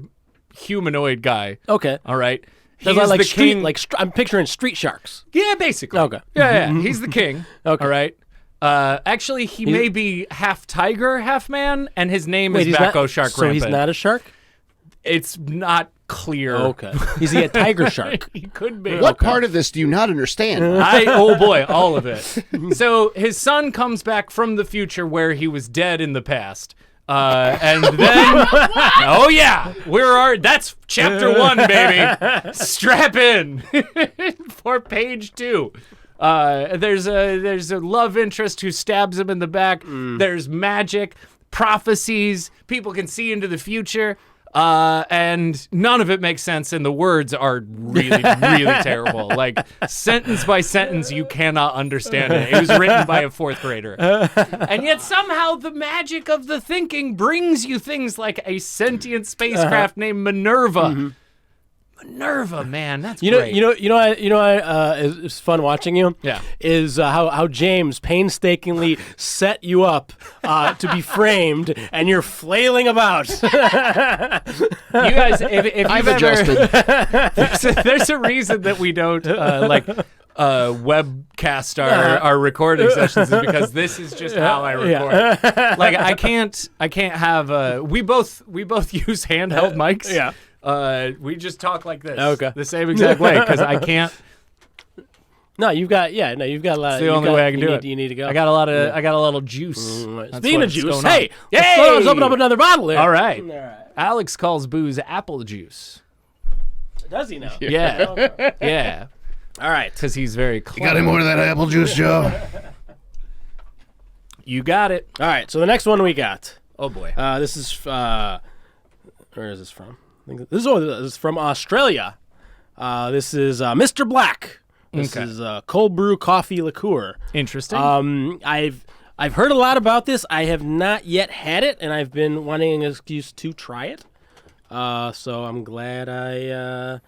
Speaker 4: Humanoid guy.
Speaker 2: Okay.
Speaker 4: All right.
Speaker 2: He's like the king. I'm picturing street sharks.
Speaker 4: Yeah, basically.
Speaker 2: Okay.
Speaker 4: Yeah. He's the king.
Speaker 2: Okay.
Speaker 4: All right. Actually, he may be half tiger, half man, and his name is Mako Shark Rampant.
Speaker 2: So he's not a shark?
Speaker 4: It's not clear.
Speaker 2: Okay. Is he a tiger shark?
Speaker 4: He could be.
Speaker 3: What part of this do you not understand?
Speaker 4: Oh boy, all of it. So his son comes back from the future where he was dead in the past. And then, oh yeah, that's chapter 1, baby. Strap in for page 2. There's a love interest who stabs him in the back. There's magic, prophecies. People can see into the future. And none of it makes sense, and the words are really, really terrible. Like, sentence by sentence, you cannot understand it. It was written by a 4th grader. And yet somehow the magic of the thinking brings you things like a sentient spacecraft named Minerva. Minerva, man, that's great.
Speaker 2: It's fun watching you.
Speaker 4: Yeah,
Speaker 2: is how James painstakingly set you up to be framed, and you're flailing about.
Speaker 4: You guys, if
Speaker 3: I've
Speaker 4: you've
Speaker 3: adjusted.
Speaker 4: there's a reason that we don't webcast our recording sessions, is because this is just how I record. Like I can't have we both use handheld mics.
Speaker 2: Yeah.
Speaker 4: We just talk like this.
Speaker 2: Okay.
Speaker 4: The same exact way, because I can't.
Speaker 2: No, you've got a lot.
Speaker 4: It's the only way I can do it.
Speaker 2: You need to go.
Speaker 4: I got a lot of juice.
Speaker 2: Speaking of juice,
Speaker 4: hey,
Speaker 2: let's open up another bottle here.
Speaker 4: All right. Alex calls booze apple juice.
Speaker 2: Does he now?
Speaker 4: Yeah. Yeah.
Speaker 2: All right.
Speaker 4: Because he's very clever.
Speaker 3: You got any more of that apple juice, Joe?
Speaker 4: You got it.
Speaker 2: All right. So the next one we got.
Speaker 4: Oh boy.
Speaker 2: This is where is this from? This is from Australia. This is Mr. Black. This is cold brew coffee liqueur.
Speaker 4: Interesting.
Speaker 2: I've heard a lot about this. I have not yet had it, and I've been wanting an excuse to try it. So I'm glad I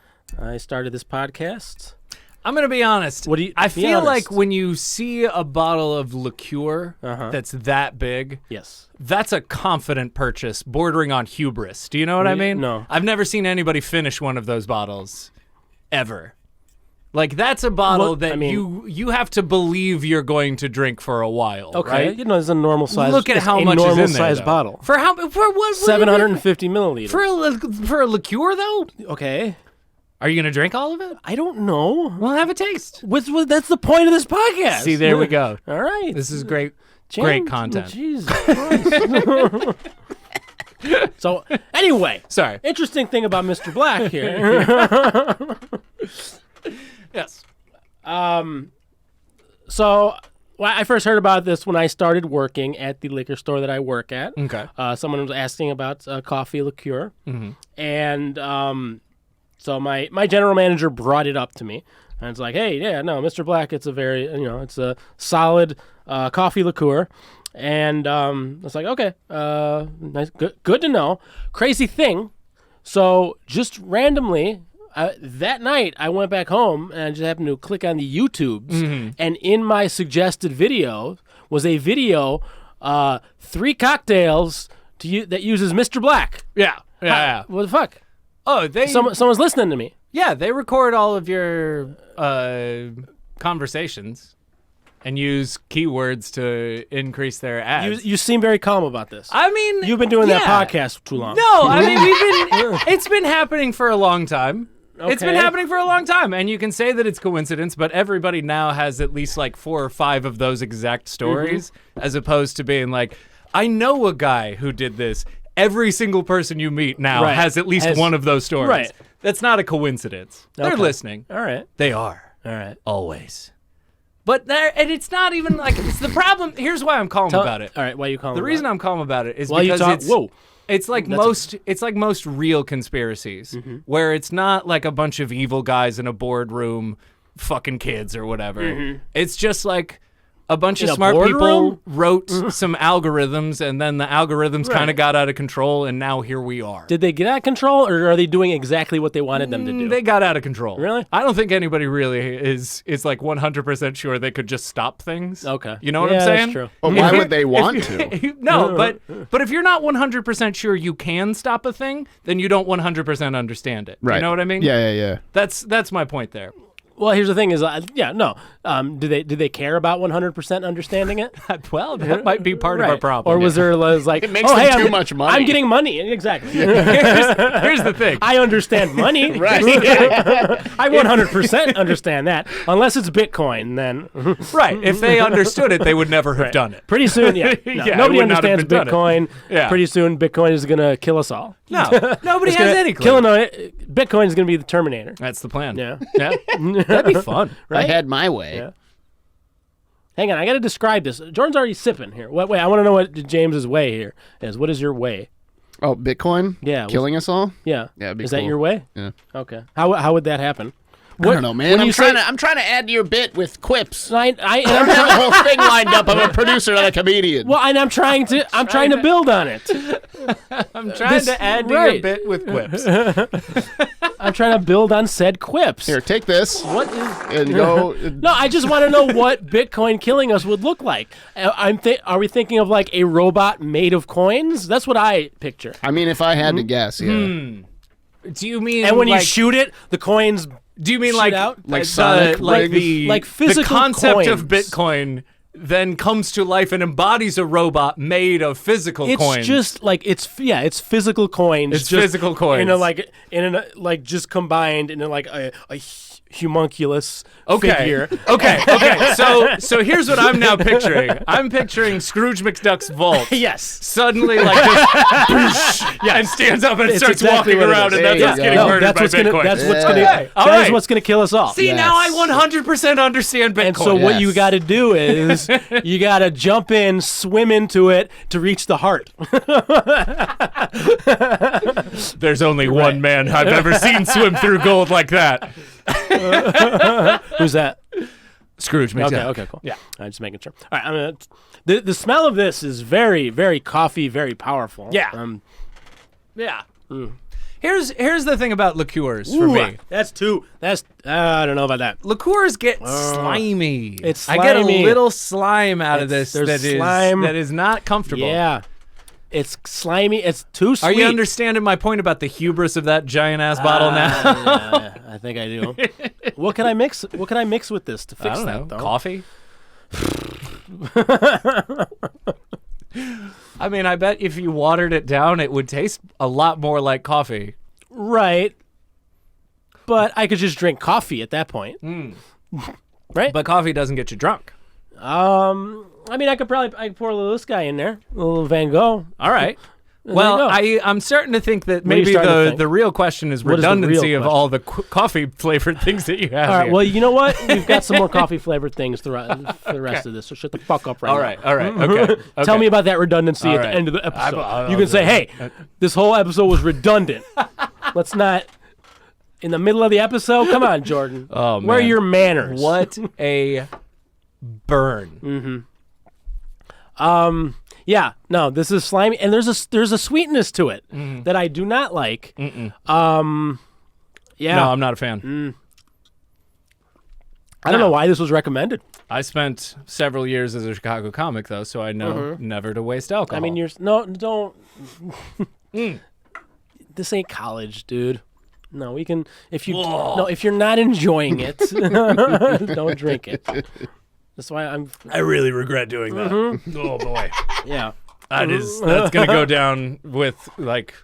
Speaker 2: started this podcast.
Speaker 4: I'm gonna be honest. I feel
Speaker 2: honest.
Speaker 4: like when you see a bottle of liqueur that's that big,
Speaker 2: Yes.
Speaker 4: that's a confident purchase bordering on hubris. Do you know what I mean?
Speaker 2: No.
Speaker 4: I've never seen anybody finish one of those bottles, ever. Like, that's a bottle you have to believe you're going to drink for a while.
Speaker 2: Okay.
Speaker 4: Right?
Speaker 2: It's a normal size.
Speaker 4: Look at how much
Speaker 2: normal
Speaker 4: is in there,
Speaker 2: size
Speaker 4: though.
Speaker 2: bottle.
Speaker 4: For what?
Speaker 2: 750 milliliters.
Speaker 4: For a liqueur, though?
Speaker 2: Okay.
Speaker 4: Are you going to drink all of it?
Speaker 2: I don't know.
Speaker 4: Well, have a taste.
Speaker 2: That's the point of this podcast.
Speaker 4: See, there we go.
Speaker 2: All right.
Speaker 4: This is great. Great content.
Speaker 2: Jesus Christ. So, anyway.
Speaker 4: Sorry.
Speaker 2: Interesting thing about Mr. Black here.
Speaker 4: Yes.
Speaker 2: So, Well, I first heard about this when I started working at the liquor store that I work at.
Speaker 4: Okay.
Speaker 2: Someone was asking about coffee liqueur, and so my general manager brought it up to me, and it's like, hey, yeah, no, Mr. Black, it's a solid coffee liqueur, and it's like, okay, nice, good to know. Crazy thing, so just randomly. That night, I went back home and I just happened to click on the YouTubes, and in my suggested video was a video, 3 cocktails that uses Mr. Black.
Speaker 4: Yeah.
Speaker 2: What the fuck?
Speaker 4: Oh,
Speaker 2: Someone's listening to me.
Speaker 4: Yeah, they record all of your conversations and use keywords to increase their ads.
Speaker 2: You seem very calm about this.
Speaker 4: I mean,
Speaker 2: You've been doing that podcast too long.
Speaker 4: No, I mean, it's been happening for a long time. It's been
Speaker 2: Okay.
Speaker 4: happening for a long time, and you can say that it's coincidence, but everybody now has at least like 4 or 5 of those exact stories, as opposed to being like, I know a guy who did this. Every single person you meet now has at least one of those stories.
Speaker 2: Right.
Speaker 4: That's not a coincidence. They're
Speaker 2: Okay.
Speaker 4: listening.
Speaker 2: All right.
Speaker 4: They are.
Speaker 2: All right.
Speaker 4: Always. But and it's not even like, it's the problem. Here's why I'm calm about it.
Speaker 2: All right. Why are you calm
Speaker 4: The
Speaker 2: about
Speaker 4: reason
Speaker 2: it?
Speaker 4: I'm calm about it is
Speaker 2: While you
Speaker 4: because
Speaker 2: talk,
Speaker 4: it's like most real conspiracies where it's not like a bunch of evil guys in a boardroom fucking kids or whatever. It's just like a bunch
Speaker 2: In
Speaker 4: of
Speaker 2: a
Speaker 4: smart
Speaker 2: boardroom?
Speaker 4: people wrote some algorithms, and then the algorithms kind of got out of control, and now here we are.
Speaker 2: Did they get out of control, or are they doing exactly what they wanted them to do?
Speaker 4: They got out of control.
Speaker 2: Really?
Speaker 4: I don't think anybody really is like 100% sure they could just stop things.
Speaker 2: Okay.
Speaker 4: You know what
Speaker 2: Yeah,
Speaker 4: I'm saying?
Speaker 2: that's true.
Speaker 3: But why would they want to?
Speaker 4: No, but if you're not 100% sure you can stop a thing, then you don't 100% understand it.
Speaker 3: Right.
Speaker 4: You know what I mean?
Speaker 3: Yeah.
Speaker 4: That's my point there.
Speaker 2: Well, here's the thing: is do they care about 100% understanding it?
Speaker 4: Well, that might be part of our problem.
Speaker 2: Or was there like,
Speaker 3: It makes
Speaker 2: oh,
Speaker 3: them
Speaker 2: hey,
Speaker 3: too much money.
Speaker 2: I'm getting money. Exactly.
Speaker 4: Here's the thing.
Speaker 2: I understand money.
Speaker 3: Right.
Speaker 2: I 100% understand that. Unless it's Bitcoin, then
Speaker 4: Right. If they understood it, they would never have done it.
Speaker 2: pretty soon, no,
Speaker 4: Yeah, it
Speaker 2: nobody
Speaker 4: would not have
Speaker 2: understands
Speaker 4: been done it.
Speaker 2: Bitcoin.
Speaker 4: Yeah.
Speaker 2: Pretty soon, Bitcoin is gonna kill us all.
Speaker 4: No, nobody
Speaker 2: It's
Speaker 4: has
Speaker 2: gonna-
Speaker 4: any clue.
Speaker 2: Bitcoin is gonna be the Terminator.
Speaker 4: That's the plan.
Speaker 2: Yeah.
Speaker 4: Yeah. That'd be fun.
Speaker 3: I had my way.
Speaker 2: Yeah. Hang on, I got to describe this. Jordan's already sipping here. Wait, I want to know what James's way here is. What is your way?
Speaker 3: Oh, Bitcoin?
Speaker 2: Yeah.
Speaker 3: Killing us all?
Speaker 2: Yeah.
Speaker 3: Yeah, it'd be
Speaker 2: is that
Speaker 3: cool.
Speaker 2: your way?
Speaker 3: Yeah.
Speaker 2: Okay. How would that happen?
Speaker 3: I don't know, man.
Speaker 2: when
Speaker 3: I'm
Speaker 2: you
Speaker 3: trying
Speaker 2: say-
Speaker 3: to add to your bit with quips.
Speaker 2: I
Speaker 3: I don't have a whole thing lined up. I'm a producer, not a comedian.
Speaker 2: well, and I'm trying to build on it.
Speaker 4: I'm trying to add to your
Speaker 2: right.
Speaker 4: bit with quips.
Speaker 2: I'm trying to build on said quips.
Speaker 3: Here, take this
Speaker 2: What is?
Speaker 3: and go.
Speaker 2: No, I just want to know what Bitcoin killing us would look like. Are we thinking of like a robot made of coins? That's what I picture.
Speaker 3: I mean, if I had to guess, yeah.
Speaker 4: Do you mean
Speaker 2: And when you
Speaker 4: like,
Speaker 2: shoot it, the coins.
Speaker 4: do you mean
Speaker 2: shoot
Speaker 4: like
Speaker 2: out?
Speaker 3: Like
Speaker 4: the-
Speaker 3: Sonic
Speaker 4: like
Speaker 3: rigs?
Speaker 4: the
Speaker 2: Like
Speaker 4: the
Speaker 2: physical
Speaker 4: concept of
Speaker 2: coins.
Speaker 4: Bitcoin then comes to life and embodies a robot made of physical
Speaker 2: It's
Speaker 4: coins.
Speaker 2: just like it's physical coins.
Speaker 4: It's
Speaker 2: just
Speaker 4: physical coins.
Speaker 2: like just combined into like a homunculus
Speaker 4: Okay.
Speaker 2: figure.
Speaker 4: Okay. So here's what I'm now picturing. I'm picturing Scrooge McDuck's vault.
Speaker 2: Yes.
Speaker 4: Suddenly, like, just and stands up and
Speaker 2: It's
Speaker 4: starts
Speaker 2: exactly
Speaker 4: walking
Speaker 2: what it
Speaker 4: around,
Speaker 2: is.
Speaker 4: and that's
Speaker 3: There
Speaker 4: what's
Speaker 3: you
Speaker 4: getting
Speaker 3: go.
Speaker 4: murdered by Bitcoin.
Speaker 2: That's what's
Speaker 3: Yeah.
Speaker 2: gonna.
Speaker 4: Okay, all
Speaker 2: that is
Speaker 4: right.
Speaker 2: what's gonna kill us all.
Speaker 4: See,
Speaker 3: Yes.
Speaker 4: now I 100% understand Bitcoin.
Speaker 2: And so what
Speaker 3: Yes.
Speaker 2: you got to do is you got to jump in, swim into it to reach the heart.
Speaker 4: There's only one man I've ever seen swim through gold like that.
Speaker 2: Who's that?
Speaker 4: Scrooge McDuck.
Speaker 2: Okay, cool.
Speaker 4: Yeah.
Speaker 2: I'm just making sure. All right, I'm gonna. The smell of this is very, very coffee, very powerful.
Speaker 4: Yeah. Yeah. Here's the thing about liqueurs for me.
Speaker 2: That's two. That's I don't know about that.
Speaker 4: Liqueurs get slimy.
Speaker 2: It's
Speaker 4: I get a
Speaker 2: slimy.
Speaker 4: little slime out of this
Speaker 2: There's
Speaker 4: that
Speaker 2: slime.
Speaker 4: is not comfortable.
Speaker 2: Yeah, it's slimy. It's too sweet.
Speaker 4: Are you understanding my point about the hubris of that giant ass bottle now?
Speaker 2: Yeah, I think I do. What can I mix? What can I mix with this to
Speaker 4: I
Speaker 2: fix
Speaker 4: don't
Speaker 2: that?
Speaker 4: know.
Speaker 2: Though?
Speaker 4: Coffee? I mean, I bet if you watered it down, it would taste a lot more like coffee.
Speaker 2: Right. But I could just drink coffee at that point. Right?
Speaker 4: But coffee doesn't get you drunk.
Speaker 2: I mean, I could pour a little of this guy in there, a little Van Gogh.
Speaker 4: All right. Well, I'm starting to think that
Speaker 2: What are you
Speaker 4: maybe
Speaker 2: starting to think?
Speaker 4: the real question is
Speaker 2: What is the real
Speaker 4: redundancy of
Speaker 2: question?
Speaker 4: all the coffee flavored things that you have.
Speaker 2: All right.
Speaker 4: here.
Speaker 2: Well, you know what? We've got some more coffee flavored things for the rest of this. So shut the fuck up right
Speaker 4: all
Speaker 2: now.
Speaker 4: right. All right. Okay.
Speaker 2: Tell
Speaker 4: okay.
Speaker 2: me about that redundancy
Speaker 4: All
Speaker 2: at the
Speaker 4: right.
Speaker 2: end of the episode.
Speaker 4: I'll
Speaker 2: You can
Speaker 4: do
Speaker 2: say,
Speaker 4: it.
Speaker 2: "Hey, this whole episode was redundant." Let's not. In the middle of the episode, come on, Jordan.
Speaker 4: Oh,
Speaker 2: Where are
Speaker 4: man.
Speaker 2: your manners?
Speaker 4: What a burn.
Speaker 2: Yeah, no, this is slimy, and there's a sweetness to it
Speaker 4: Mm-hmm.
Speaker 2: that I do not like. Yeah,
Speaker 4: No, I'm not a fan.
Speaker 2: I don't know why this was recommended.
Speaker 4: I spent several years as a Chicago comic, though, so I know never to waste alcohol.
Speaker 2: I mean, don't. This ain't college, dude. No, we can if you're not enjoying it, don't drink it. That's why
Speaker 4: I really regret doing that. Oh boy,
Speaker 2: yeah.
Speaker 4: that's gonna go down with like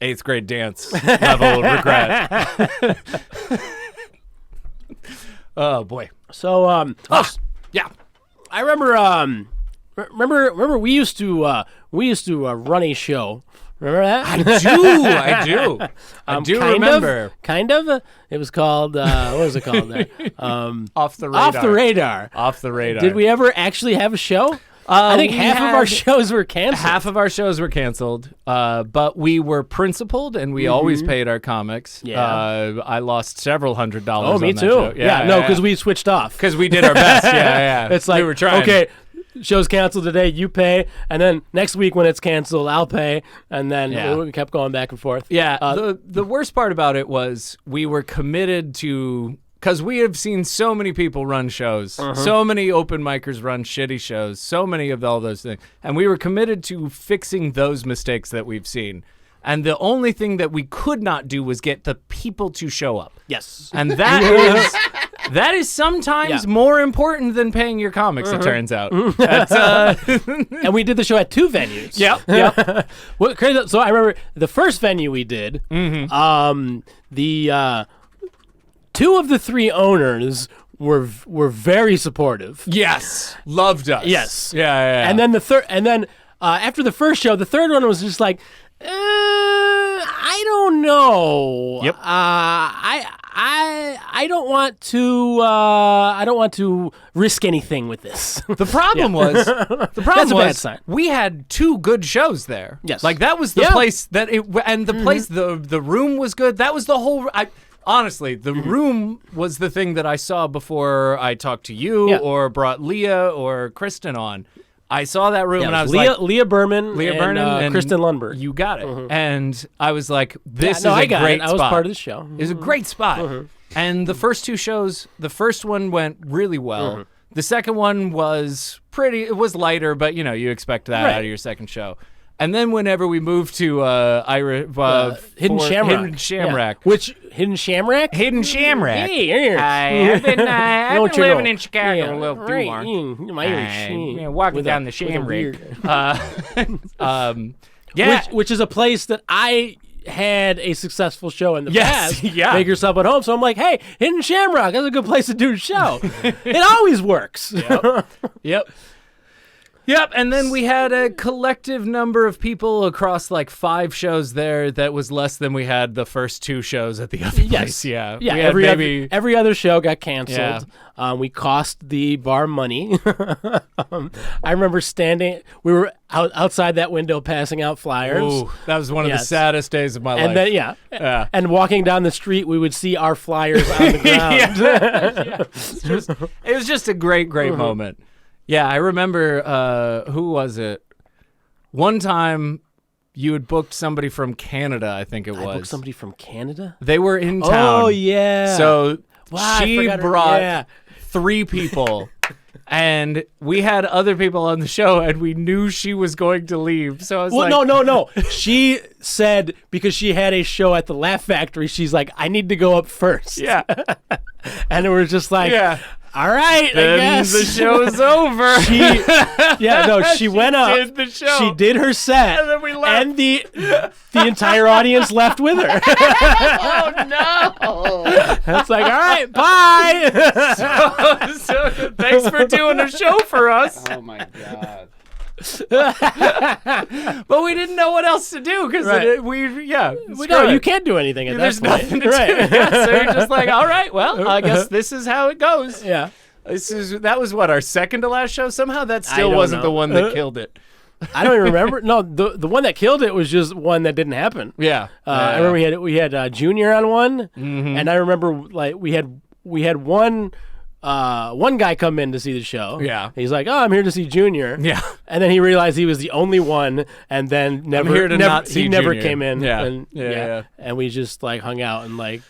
Speaker 4: 8th grade dance level regret. Oh boy.
Speaker 2: So
Speaker 4: Yeah.
Speaker 2: I remember remember we used to run a show. Remember that?
Speaker 4: I do. I do
Speaker 2: kind
Speaker 4: remember.
Speaker 2: Kind of. It was called what was it called there?
Speaker 4: Off the radar.
Speaker 2: Off the radar.
Speaker 4: Off the radar.
Speaker 2: Did we ever actually have a show? I think
Speaker 4: we
Speaker 2: half of our
Speaker 4: had-
Speaker 2: shows were canceled.
Speaker 4: Half of our shows were canceled, but we were principled and we always paid our comics.
Speaker 2: Yeah.
Speaker 4: I lost several $100.
Speaker 2: Oh, me
Speaker 4: on that
Speaker 2: too.
Speaker 4: show.
Speaker 2: No, because we switched off.
Speaker 4: because we did our best. Yeah.
Speaker 2: It's like,
Speaker 4: we were trying.
Speaker 2: okay, show's canceled today, you pay, and then next week when it's canceled, I'll pay, and then
Speaker 4: Yeah.
Speaker 2: we kept going back and forth.
Speaker 4: Yeah. The worst part about it was we were committed to. Because we have seen so many people run shows, so many open micers run shitty shows, so many of all those things. And we were committed to fixing those mistakes that we've seen. And the only thing that we could not do was get the people to show up.
Speaker 2: Yes.
Speaker 4: And that is sometimes
Speaker 2: Yeah.
Speaker 4: more important than paying your comics, it turns out. That's,
Speaker 2: And we did the show at 2 venues.
Speaker 4: Yep.
Speaker 2: What crazy? So I remember the first venue we did. The 2 of the 3 owners were very supportive.
Speaker 4: Yes. Loved us.
Speaker 2: Yes.
Speaker 4: Yeah.
Speaker 2: And then after the first show, the third one was just like, I don't know.
Speaker 4: Yep.
Speaker 2: I don't want to. I don't want to risk anything with this.
Speaker 4: The problem was,
Speaker 2: That's a bad sign.
Speaker 4: we had 2 good shows there.
Speaker 2: Yes.
Speaker 4: Like that was the
Speaker 2: Yeah.
Speaker 4: place that it, and the place, the room was good. That was the whole, honestly, the room was the thing that I saw before I talked to you
Speaker 2: Yeah.
Speaker 4: or brought Leah or Kristen on. I saw that room and I was
Speaker 2: Leah Berman,
Speaker 4: Leah
Speaker 2: and,
Speaker 4: Berman and
Speaker 2: Kristen Lundberg.
Speaker 4: You got it. And I was like, this
Speaker 2: no,
Speaker 4: is
Speaker 2: I
Speaker 4: a
Speaker 2: got
Speaker 4: great
Speaker 2: it.
Speaker 4: spot.
Speaker 2: I was part of the show.
Speaker 4: It was a great spot. And the first 2 shows, the first one went really well. The second one was it was lighter, but you expect that out of your second show. And then whenever we moved to
Speaker 2: Hidden Shamrock.
Speaker 4: Hidden Shamrock.
Speaker 2: Yeah. Which Hidden Shamrock?
Speaker 4: Hidden Shamrock.
Speaker 2: Hey, here.
Speaker 4: I've been
Speaker 2: Don't you
Speaker 4: living
Speaker 2: know?
Speaker 4: in Chicago
Speaker 2: Yeah,
Speaker 4: a little too
Speaker 2: right.
Speaker 4: long.
Speaker 2: My Irish.
Speaker 4: Walking
Speaker 2: With
Speaker 4: down
Speaker 2: a-
Speaker 4: the
Speaker 2: with a
Speaker 4: Shamrock.
Speaker 2: beard.
Speaker 4: Yeah.
Speaker 2: Which is a place that I had a successful show in the
Speaker 4: Yes,
Speaker 2: past.
Speaker 4: yeah.
Speaker 2: Make yourself at home. So I'm like, hey, Hidden Shamrock, that's a good place to do a show. It always works.
Speaker 4: Yep, and then we had a collective number of people across like 5 shows there that was less than we had the first 2 shows at the other place. Yeah.
Speaker 2: Yeah,
Speaker 4: We had
Speaker 2: every other show got canceled.
Speaker 4: Yeah.
Speaker 2: We cost the bar money. I remember we were outside that window passing out flyers.
Speaker 4: Ooh, that was one of the
Speaker 2: Yes.
Speaker 4: saddest days of my life.
Speaker 2: And then,
Speaker 4: Yeah.
Speaker 2: and walking down the street, we would see our flyers on the ground.
Speaker 4: It was just a great moment. Yeah, I remember, who was it? One time you had booked somebody from Canada, I think it was.
Speaker 2: I booked somebody from Canada?
Speaker 4: They were in town.
Speaker 2: Oh, yeah.
Speaker 4: So
Speaker 2: Wow, I
Speaker 4: she
Speaker 2: forgot her-
Speaker 4: brought
Speaker 2: yeah.
Speaker 4: 3 people. And we had other people on the show, and we knew she was going to leave. So I was like,
Speaker 2: no. She said because she had a show at the Laugh Factory, she's like, I need to go up first.
Speaker 4: yeah.
Speaker 2: And it was just like,
Speaker 4: Yeah.
Speaker 2: all right, I
Speaker 4: Then
Speaker 2: guess.
Speaker 4: the show's over.
Speaker 2: She went up.
Speaker 4: did the show.
Speaker 2: She did her set.
Speaker 4: And then we left.
Speaker 2: And the entire audience left with her.
Speaker 4: Oh, no.
Speaker 2: It's like, all right, bye.
Speaker 4: So thanks for doing a show for us.
Speaker 3: Oh my god.
Speaker 4: But we didn't know what else to do because
Speaker 2: Right. No, you can't do anything at
Speaker 4: There's
Speaker 2: that point.
Speaker 4: nothing to
Speaker 2: right.
Speaker 4: do. Yeah, so you're just like, all right, well, I guess this is how it goes.
Speaker 2: Yeah.
Speaker 4: That was what, our second to last show? Somehow that still
Speaker 2: don't
Speaker 4: wasn't
Speaker 2: know.
Speaker 4: the one that killed it.
Speaker 2: I don't even remember. No, the one that killed it was just one that didn't happen.
Speaker 4: Yeah.
Speaker 2: I remember we had Junior on one, and I remember like we had one guy come in to see the show.
Speaker 4: Yeah.
Speaker 2: He's like, "Oh, I'm here to see Junior."
Speaker 4: Yeah.
Speaker 2: And then he realized he was the only one, and then never
Speaker 4: here to not see
Speaker 2: he never
Speaker 4: Junior.
Speaker 2: came in.
Speaker 4: Yeah.
Speaker 2: And,
Speaker 4: Yeah.
Speaker 2: And we just like hung out and like.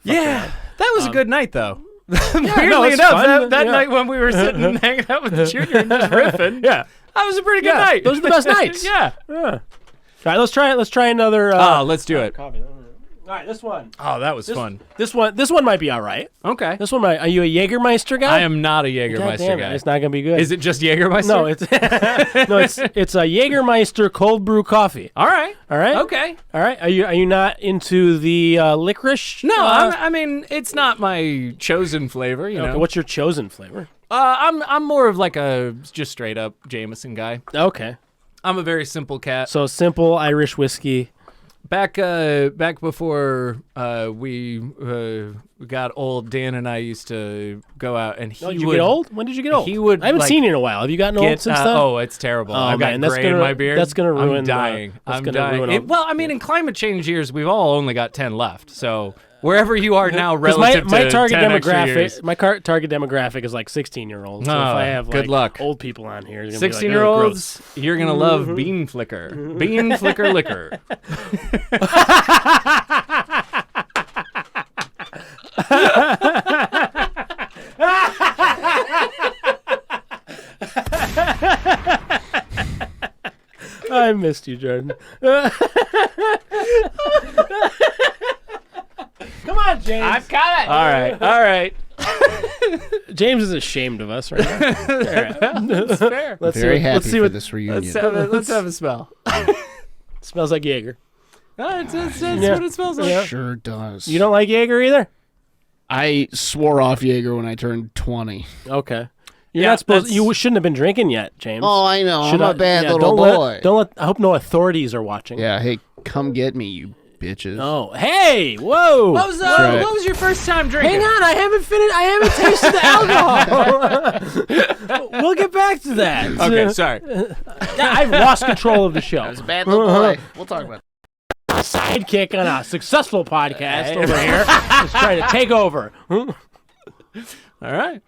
Speaker 4: Yeah. That was a good night, though.
Speaker 2: no,
Speaker 4: Weirdly
Speaker 2: it's
Speaker 4: enough,
Speaker 2: fun.
Speaker 4: that
Speaker 2: Yeah.
Speaker 4: night when we were sitting and hanging out with the Junior and just riffing,
Speaker 2: Yeah.
Speaker 4: that was a pretty good
Speaker 2: Yeah,
Speaker 4: night.
Speaker 2: those are the best nights.
Speaker 4: Yeah.
Speaker 2: Yeah. All right, let's try another.
Speaker 4: Let's do it.
Speaker 2: Coffee. All right, this one.
Speaker 4: Oh, that was fun.
Speaker 2: This one might be all right.
Speaker 4: Okay.
Speaker 2: This one might. Are you a Jagermeister guy?
Speaker 4: I am not a
Speaker 2: God
Speaker 4: Jagermeister
Speaker 2: damn it,
Speaker 4: guy.
Speaker 2: it's not gonna be good.
Speaker 4: Is it just Jagermeister?
Speaker 2: No, it's it's a Jagermeister cold brew coffee.
Speaker 4: All right.
Speaker 2: All right.
Speaker 4: Okay.
Speaker 2: All right. Are you not into the licorice?
Speaker 4: No, I mean it's not my chosen flavor. You
Speaker 2: Okay,
Speaker 4: know.
Speaker 2: what's your chosen flavor?
Speaker 4: I'm more of like a just straight up Jameson guy.
Speaker 2: Okay.
Speaker 4: I'm a very simple cat.
Speaker 2: So simple Irish whiskey.
Speaker 4: Back before we got old, Dan and I used to go out, and he
Speaker 2: Oh, did you
Speaker 4: would
Speaker 2: get old? When did you get old?
Speaker 4: he would,
Speaker 2: I haven't
Speaker 4: like,
Speaker 2: seen you in a while. Have you gotten old
Speaker 4: get.
Speaker 2: since then?
Speaker 4: Oh, it's terrible. I've got
Speaker 2: man, that's
Speaker 4: gray in
Speaker 2: gonna-
Speaker 4: my beard.
Speaker 2: that's gonna ruin
Speaker 4: I'm
Speaker 2: the-
Speaker 4: dying.
Speaker 2: that's
Speaker 4: I'm
Speaker 2: gonna
Speaker 4: dying.
Speaker 2: ruin all-
Speaker 4: Well, I mean, in climate change years, we've all only got 10 left. So wherever you are now,
Speaker 2: 'Cause
Speaker 4: relative
Speaker 2: my
Speaker 4: to
Speaker 2: target
Speaker 4: 10 extra years.
Speaker 2: target demographic is like 16-year-olds. So if I have
Speaker 4: good
Speaker 2: like
Speaker 4: luck.
Speaker 2: old people on here, it's gonna be like,
Speaker 4: 16-year-olds, you're gonna love bean flicker, bean flicker liquor.
Speaker 2: I missed you, Jordan. Come on, James.
Speaker 4: got it. All right.
Speaker 2: James is ashamed of us right now. All right.
Speaker 4: That's fair.
Speaker 2: Let's
Speaker 3: Very
Speaker 2: see,
Speaker 3: happy
Speaker 2: let's see
Speaker 3: for
Speaker 2: what
Speaker 3: this reunion.
Speaker 4: Let's have a smell.
Speaker 2: smells like Jaeger.
Speaker 4: That's
Speaker 2: Yeah.
Speaker 4: what it smells like.
Speaker 2: Yeah.
Speaker 3: Sure does.
Speaker 2: You don't like Jaeger either?
Speaker 3: I swore off Jaeger when I turned 20.
Speaker 2: Okay. You're
Speaker 4: Yeah,
Speaker 2: not supposed.
Speaker 4: that's-
Speaker 2: You shouldn't have been drinking yet, James.
Speaker 3: Oh, I know.
Speaker 2: Should
Speaker 3: I'm
Speaker 2: I-
Speaker 3: a bad
Speaker 2: yeah,
Speaker 3: little
Speaker 2: don't
Speaker 3: boy.
Speaker 2: Don't let. I hope no authorities are watching.
Speaker 3: Yeah, hey, come get me, you bitches.
Speaker 2: Oh, hey, whoa.
Speaker 4: What was
Speaker 3: right.
Speaker 4: what was your first time drinking?
Speaker 2: Hang on, I haven't finished. I haven't tasted the alcohol. We'll get back to that.
Speaker 4: Okay, sorry.
Speaker 2: I've lost control of the show.
Speaker 3: Bad little boy. We'll talk about it.
Speaker 2: Sidekick on a successful podcast over here is trying to take over.
Speaker 4: All right.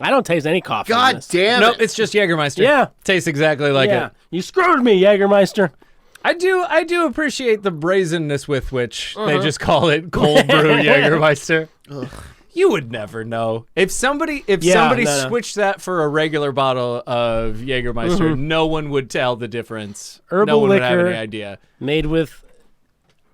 Speaker 2: I don't taste any coffee. in
Speaker 3: God
Speaker 2: this.
Speaker 3: damn
Speaker 4: Nope,
Speaker 3: it.
Speaker 4: it's just Jagermeister.
Speaker 2: Yeah.
Speaker 4: Tastes exactly like
Speaker 2: Yeah,
Speaker 4: it.
Speaker 2: you screwed me, Jagermeister.
Speaker 4: I do appreciate the brazenness with which they just call it cold brew Jagermeister. You would never know. If somebody
Speaker 2: no.
Speaker 4: switched that for a regular bottle of Jagermeister, no one would tell the difference.
Speaker 2: Herbal
Speaker 4: no one would have
Speaker 2: liquor.
Speaker 4: any idea.
Speaker 2: Made with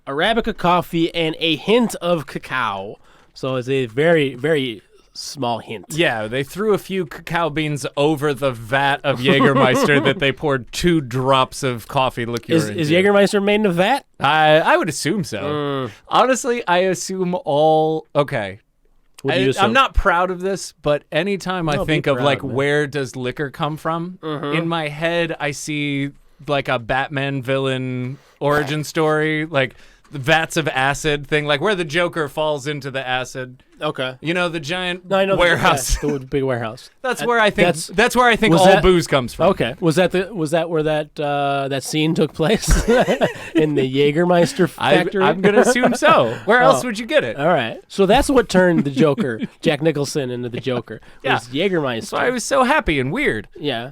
Speaker 2: Arabica coffee and a hint of cacao. So it's a very, very small hint.
Speaker 4: Yeah, they threw a few cacao beans over the vat of Jagermeister that they poured 2 drops of coffee liqueur
Speaker 2: Is
Speaker 4: into.
Speaker 2: Jagermeister made in a vat?
Speaker 4: I would assume so. Honestly, I assume all... Okay.
Speaker 2: What do you assume?
Speaker 4: I'm not proud of this, but anytime I
Speaker 2: No, be
Speaker 4: think of
Speaker 2: proud,
Speaker 4: like
Speaker 2: man.
Speaker 4: where does liquor come from, in my head I see like a Batman villain origin story, like the vats of acid thing, like where the Joker falls into the acid.
Speaker 2: Okay.
Speaker 4: You know, the giant
Speaker 2: No, I know
Speaker 4: warehouse.
Speaker 2: The big warehouse.
Speaker 4: That's where I think. That's where I think
Speaker 2: was
Speaker 4: all
Speaker 2: that-
Speaker 4: booze comes from.
Speaker 2: Okay. Was that where that scene took place in the Jagermeister factory?
Speaker 4: I'm gonna assume so. Where else
Speaker 2: Oh.
Speaker 4: would you get it?
Speaker 2: All right. So that's what turned the Joker, Jack Nicholson, into the Joker.
Speaker 4: Yeah.
Speaker 2: Was Jagermeister.
Speaker 4: That's why I was so happy and weird.
Speaker 2: Yeah.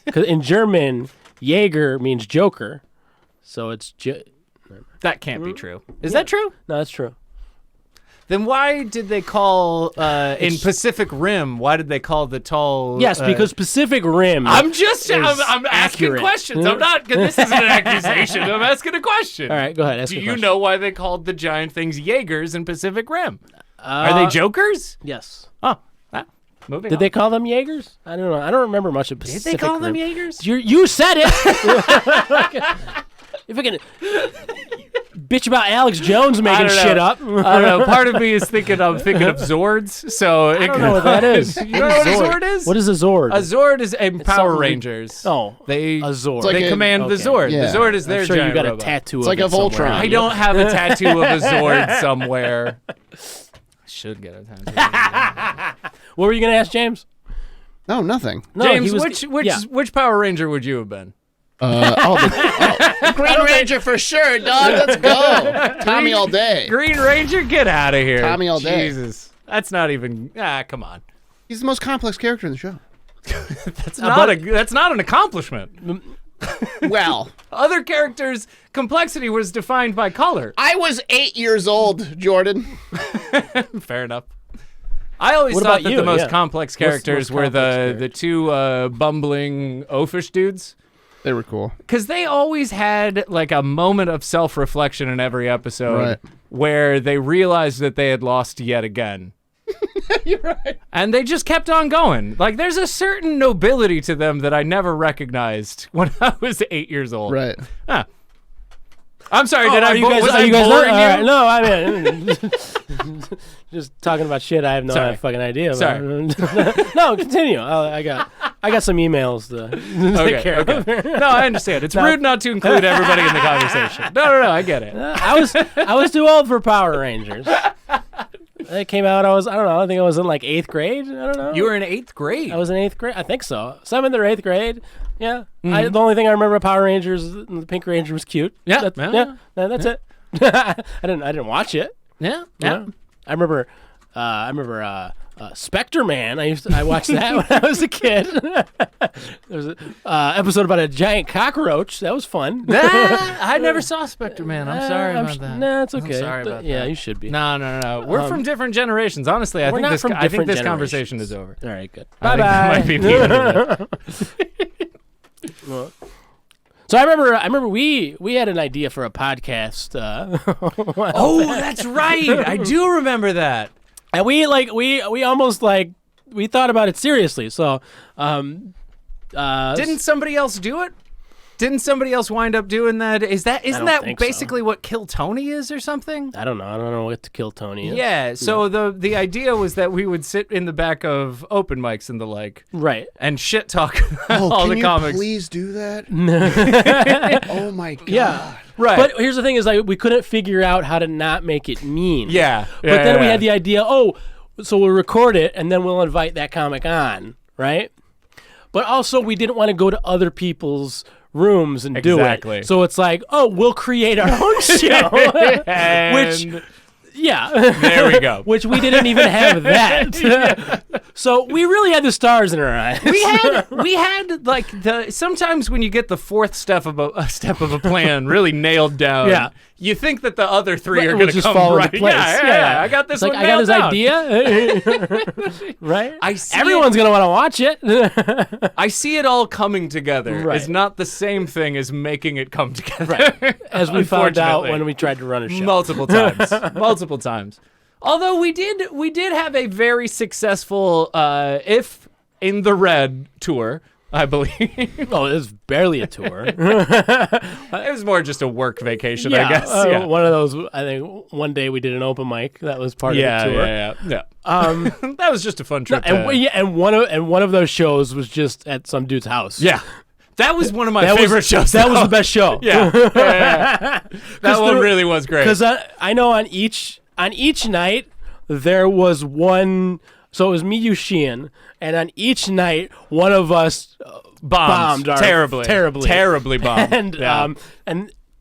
Speaker 2: Because in German, Jaeger means Joker. So it's...
Speaker 4: That can't be true. Is that true?
Speaker 2: No, that's true.
Speaker 4: Then why did they call in Pacific Rim? Why did they call the tall?
Speaker 2: Yes, because Pacific Rim...
Speaker 4: I'm asking
Speaker 2: accurate.
Speaker 4: questions. I'm not. This isn't an accusation. I'm asking a question.
Speaker 2: All right, go ahead. Ask
Speaker 4: Do
Speaker 2: a
Speaker 4: you
Speaker 2: question.
Speaker 4: know why they called the giant things Jaegers in Pacific Rim? Are they Jokers?
Speaker 2: Yes.
Speaker 4: Oh, moving.
Speaker 2: Did they call them Jaegers? I don't know. I don't remember much of
Speaker 4: Did
Speaker 2: Pacific
Speaker 4: they call them
Speaker 2: Rim.
Speaker 4: Jaegers?
Speaker 2: You said it. If I can bitch about Alex Jones making shit up.
Speaker 4: I don't know. Part of me is thinking of Zords. So
Speaker 2: I don't know what that is.
Speaker 4: You don't know what a Zord is?
Speaker 2: What is a Zord?
Speaker 4: A Zord is in Power
Speaker 2: something-
Speaker 4: Rangers.
Speaker 2: Oh,
Speaker 4: They
Speaker 2: a Zord.
Speaker 3: like
Speaker 4: they
Speaker 3: a-
Speaker 4: command the
Speaker 2: okay.
Speaker 4: Zord.
Speaker 3: Yeah.
Speaker 4: The Zord is their
Speaker 2: I'm sure
Speaker 4: giant
Speaker 2: you got
Speaker 4: robot.
Speaker 2: a tattoo
Speaker 3: It's
Speaker 2: of
Speaker 3: like
Speaker 2: it
Speaker 3: a Voltron.
Speaker 2: somewhere.
Speaker 4: I don't have a tattoo of a Zord somewhere. I should get a tattoo.
Speaker 2: What were you going to ask, James?
Speaker 3: No, nothing.
Speaker 2: No,
Speaker 4: James,
Speaker 2: he was,
Speaker 4: which Power Ranger would you have been?
Speaker 3: Green Ranger for sure, dog. Let's go. Tommy all day.
Speaker 4: Green Ranger, get out of here.
Speaker 3: Tommy all day.
Speaker 4: Jesus. That's not even come on.
Speaker 3: He's the most complex character in the show.
Speaker 4: That's not an accomplishment.
Speaker 3: Well,
Speaker 4: Other characters' complexity was defined by color.
Speaker 3: I was 8 years old, Jordan.
Speaker 4: Fair enough. I always
Speaker 2: What
Speaker 4: thought
Speaker 2: about
Speaker 4: that
Speaker 2: you?
Speaker 4: the most
Speaker 2: Yeah.
Speaker 4: complex characters were the two bumbling oafish dudes.
Speaker 3: They were cool.
Speaker 4: Because they always had like a moment of self-reflection in every episode
Speaker 3: Right.
Speaker 4: where they realized that they had lost yet again.
Speaker 3: You're right.
Speaker 4: And they just kept on going. Like there's a certain nobility to them that I never recognized when I was 8 years old.
Speaker 3: Right.
Speaker 4: Huh. I'm sorry, did I
Speaker 2: Are you guys,
Speaker 4: was
Speaker 2: are
Speaker 4: I
Speaker 2: you guys
Speaker 4: boring
Speaker 2: not?
Speaker 4: you?
Speaker 2: No, I mean, just talking about shit I have no
Speaker 4: Sorry.
Speaker 2: fucking idea about.
Speaker 4: Sorry.
Speaker 2: No, continue. I got some emails to take care of.
Speaker 4: No, I understand. It's rude not to include everybody in the conversation. No, I get it.
Speaker 2: I was too old for Power Rangers. It came out. I don't know. I think I was in like 8th grade. I don't know.
Speaker 4: You were in 8th grade.
Speaker 2: I was in 8th grade. I think so. 7th or 8th grade. Yeah. The only thing I remember about Power Rangers, is the Pink Ranger was cute.
Speaker 4: Yeah.
Speaker 2: That's it. I didn't watch it.
Speaker 4: Yeah.
Speaker 2: Yeah. I remember Spectre Man. I watched that when I was a kid. There was an episode about a giant cockroach. That was fun.
Speaker 4: I never saw Spectre Man. I'm sorry about that.
Speaker 2: Nah, it's okay.
Speaker 4: I'm sorry about
Speaker 2: Yeah,
Speaker 4: that.
Speaker 2: you should be.
Speaker 4: No. We're from different generations. Honestly, I
Speaker 2: We're
Speaker 4: think
Speaker 2: not
Speaker 4: this
Speaker 2: from
Speaker 4: I think
Speaker 2: different
Speaker 4: this conversation
Speaker 2: generations.
Speaker 4: is over.
Speaker 2: All right, good.
Speaker 4: I
Speaker 2: Bye
Speaker 4: think that
Speaker 2: bye.
Speaker 4: might be the end of it.
Speaker 2: So I remember we had an idea for a podcast.
Speaker 4: Oh, that's right. I do remember that.
Speaker 2: And we almost we thought about it seriously. So
Speaker 4: Didn't somebody else do it? Didn't somebody else wind up doing that? Isn't
Speaker 2: don't
Speaker 4: that
Speaker 2: think so.
Speaker 4: basically what Kill Tony is or something?
Speaker 2: I don't know what to kill Tony is.
Speaker 4: Yeah, so the idea was that we would sit in the back of open mics and the like
Speaker 2: Right.
Speaker 4: and shit talk
Speaker 3: Oh,
Speaker 4: all
Speaker 3: can
Speaker 4: the
Speaker 3: you
Speaker 4: comics.
Speaker 3: please do that? Oh my god.
Speaker 2: Yeah.
Speaker 4: Right.
Speaker 2: But here's the thing is we couldn't figure out how to not make it mean.
Speaker 4: Yeah.
Speaker 2: But then we had the idea, so we'll record it and then we'll invite that comic on, right? But also we didn't want to go to other people's rooms and do
Speaker 4: Exactly.
Speaker 2: it. So it's like, we'll create our own show.
Speaker 4: And
Speaker 2: Yeah.
Speaker 4: there we go.
Speaker 2: Which we didn't even have that. So we really had the stars in our eyes.
Speaker 4: we had like sometimes when you get the fourth step of a plan really nailed down,
Speaker 2: Yeah.
Speaker 4: you think that the other three are
Speaker 2: Will
Speaker 4: going to
Speaker 2: just
Speaker 4: come
Speaker 2: fall
Speaker 4: right.
Speaker 2: into place.
Speaker 4: Yeah. I got this
Speaker 2: It's
Speaker 4: one
Speaker 2: like, I got
Speaker 4: nailed
Speaker 2: this
Speaker 4: down.
Speaker 2: idea. Right?
Speaker 4: I see
Speaker 2: Everyone's going to want to watch it.
Speaker 4: I see it all coming together.
Speaker 2: Right.
Speaker 4: Is not the same thing as making it come together.
Speaker 2: As we found out
Speaker 4: Unfortunately.
Speaker 2: when we tried to run a show.
Speaker 4: multiple times. Although we did have a very successful if in the red tour, I believe. It
Speaker 2: Oh, it was barely a tour.
Speaker 4: was more just a work vacation, I guess. Yeah.
Speaker 2: One of those, I think one day we did an open mic. That was part of the tour.
Speaker 4: Yeah. That was just a fun trip.
Speaker 2: And one of those shows was just at some dude's house.
Speaker 4: Yeah. That was one of my
Speaker 2: That
Speaker 4: favorite
Speaker 2: was,
Speaker 4: shows.
Speaker 2: That was the best show.
Speaker 4: Yeah. That one
Speaker 2: there-
Speaker 4: really was great.
Speaker 2: Because I know on each night there was one. So it was me, you, Sheehan, and on each night one of us bombed our-
Speaker 4: terribly bombed.
Speaker 2: and
Speaker 4: Yeah.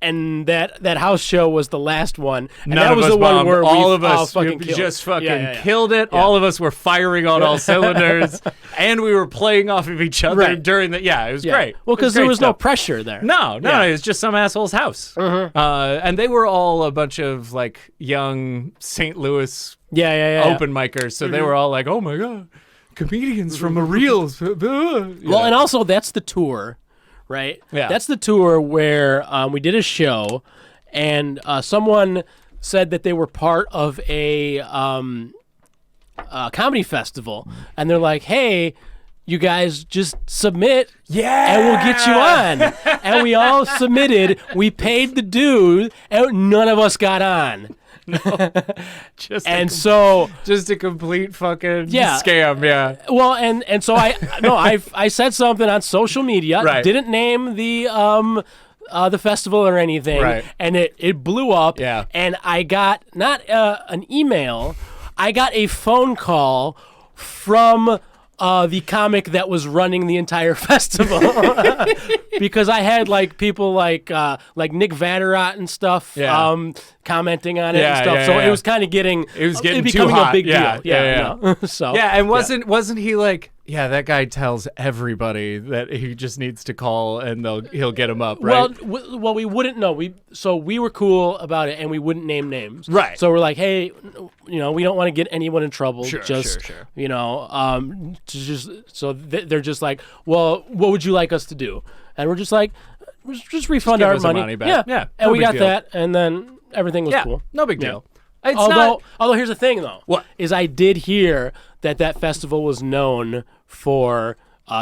Speaker 2: and that house show was the last one. And
Speaker 4: None
Speaker 2: that
Speaker 4: of
Speaker 2: was
Speaker 4: us
Speaker 2: the one
Speaker 4: bombed.
Speaker 2: where
Speaker 4: all
Speaker 2: we
Speaker 4: of us
Speaker 2: fucking killed.
Speaker 4: just fucking
Speaker 2: Yeah.
Speaker 4: killed it.
Speaker 2: Yeah.
Speaker 4: All of us were firing on all cylinders, and we were playing off of each other
Speaker 2: Right.
Speaker 4: during the. Yeah, it was
Speaker 2: Yeah.
Speaker 4: great.
Speaker 2: Well,
Speaker 4: It
Speaker 2: because there
Speaker 4: great
Speaker 2: was no
Speaker 4: stuff.
Speaker 2: pressure there.
Speaker 4: No,
Speaker 2: Yeah.
Speaker 4: it was just some asshole's house. And they were all a bunch of like young St. Louis
Speaker 2: Yeah.
Speaker 4: open micers, so they were all like, "Oh my god, comedians from the reels."
Speaker 2: Well, and also that's the tour, right?
Speaker 4: Yeah.
Speaker 2: That's the tour where we did a show, and someone said that they were part of a comedy festival, and they're like, "Hey, you guys just submit
Speaker 4: Yeah.
Speaker 2: and we'll get you on. And we all submitted. We paid the dues, and none of us got on.
Speaker 4: Just
Speaker 2: So
Speaker 4: just a complete fucking
Speaker 2: Yeah.
Speaker 4: scam. Yeah.
Speaker 2: well, and so I said something on social media.
Speaker 4: Right.
Speaker 2: Didn't name the festival or anything.
Speaker 4: Right.
Speaker 2: And it blew up.
Speaker 4: Yeah.
Speaker 2: And I got not an email. I got a phone call from the comic that was running the entire festival because I had like people like Nick Vatterott and stuff
Speaker 4: Yeah.
Speaker 2: commenting on it
Speaker 4: Yeah,
Speaker 2: and stuff.
Speaker 4: yeah,
Speaker 2: So
Speaker 4: yeah.
Speaker 2: it was kind of getting
Speaker 4: getting too
Speaker 2: becoming
Speaker 4: hot.
Speaker 2: a big
Speaker 4: Yeah,
Speaker 2: deal.
Speaker 4: yeah.
Speaker 2: So
Speaker 4: Yeah, and wasn't he like, yeah, that guy tells everybody that he just needs to call and he'll get him up, right?
Speaker 2: Well, we wouldn't know. So we were cool about it, and we wouldn't name names.
Speaker 4: Right.
Speaker 2: So we're like, hey, we don't want to get anyone in trouble.
Speaker 4: Sure.
Speaker 2: They're just like, well, what would you like us to do? And we're just like, just refund
Speaker 4: give
Speaker 2: our
Speaker 4: us our
Speaker 2: money.
Speaker 4: money back. Yeah,
Speaker 2: And
Speaker 4: no
Speaker 2: we
Speaker 4: big
Speaker 2: got
Speaker 4: deal.
Speaker 2: that, and then everything was
Speaker 4: Yeah,
Speaker 2: cool.
Speaker 4: no big
Speaker 2: Yeah.
Speaker 4: deal. It's not.
Speaker 2: Although here's the thing though.
Speaker 4: What?
Speaker 2: Is I did hear that festival was known for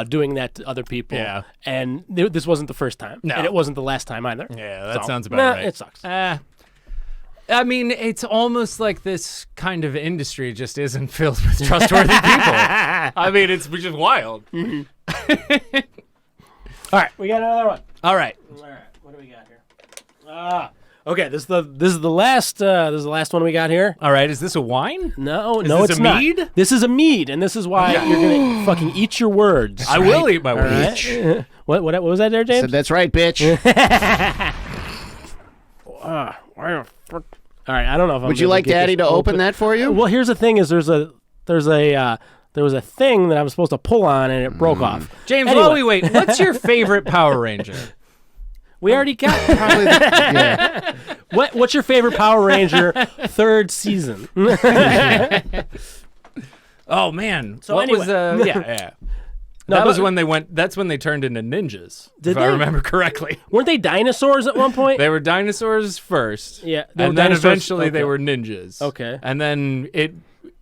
Speaker 2: doing that to other people.
Speaker 4: Yeah.
Speaker 2: And this wasn't the first time.
Speaker 4: No.
Speaker 2: And it wasn't the last time either.
Speaker 4: Yeah, that
Speaker 2: So,
Speaker 4: sounds about right.
Speaker 2: It sucks.
Speaker 4: I mean, it's almost like this kind of industry just isn't filled with trustworthy people. I mean, it's just wild.
Speaker 2: All right, we got another one.
Speaker 4: All right.
Speaker 2: All right, what do we got here? Okay, this is the last one we got here.
Speaker 4: All right. Is this a wine?
Speaker 2: No,
Speaker 4: this
Speaker 2: it's
Speaker 4: a
Speaker 2: not.
Speaker 4: mead?
Speaker 2: This is a mead, and this is why you're gonna fucking eat your words.
Speaker 4: I will eat my
Speaker 2: All
Speaker 4: words.
Speaker 2: right? What was that there, James?
Speaker 3: Said, that's right, bitch.
Speaker 2: All right, I don't know if I'm
Speaker 3: Would you
Speaker 2: gonna
Speaker 3: like
Speaker 2: get
Speaker 3: Daddy
Speaker 2: this
Speaker 3: to open that for you?
Speaker 2: Well, here's the thing: is there was a thing that I was supposed to pull on, and it broke off.
Speaker 4: James,
Speaker 2: Anyway.
Speaker 4: while we wait, what's your favorite Power Ranger?
Speaker 2: We already got.
Speaker 3: Probably yeah.
Speaker 2: What's your favorite Power Ranger third season?
Speaker 4: Oh man.
Speaker 2: So
Speaker 4: what was
Speaker 2: anyway.
Speaker 4: yeah.
Speaker 2: No,
Speaker 4: That was
Speaker 2: but-
Speaker 4: when they went. That's when they turned into ninjas.
Speaker 2: Did
Speaker 4: if I
Speaker 2: they?
Speaker 4: remember correctly.
Speaker 2: Weren't they dinosaurs at one point?
Speaker 4: They were dinosaurs first.
Speaker 2: Yeah, they were
Speaker 4: And then
Speaker 2: dinosaurs-
Speaker 4: eventually they
Speaker 2: okay.
Speaker 4: were ninjas.
Speaker 2: Okay.
Speaker 4: And then it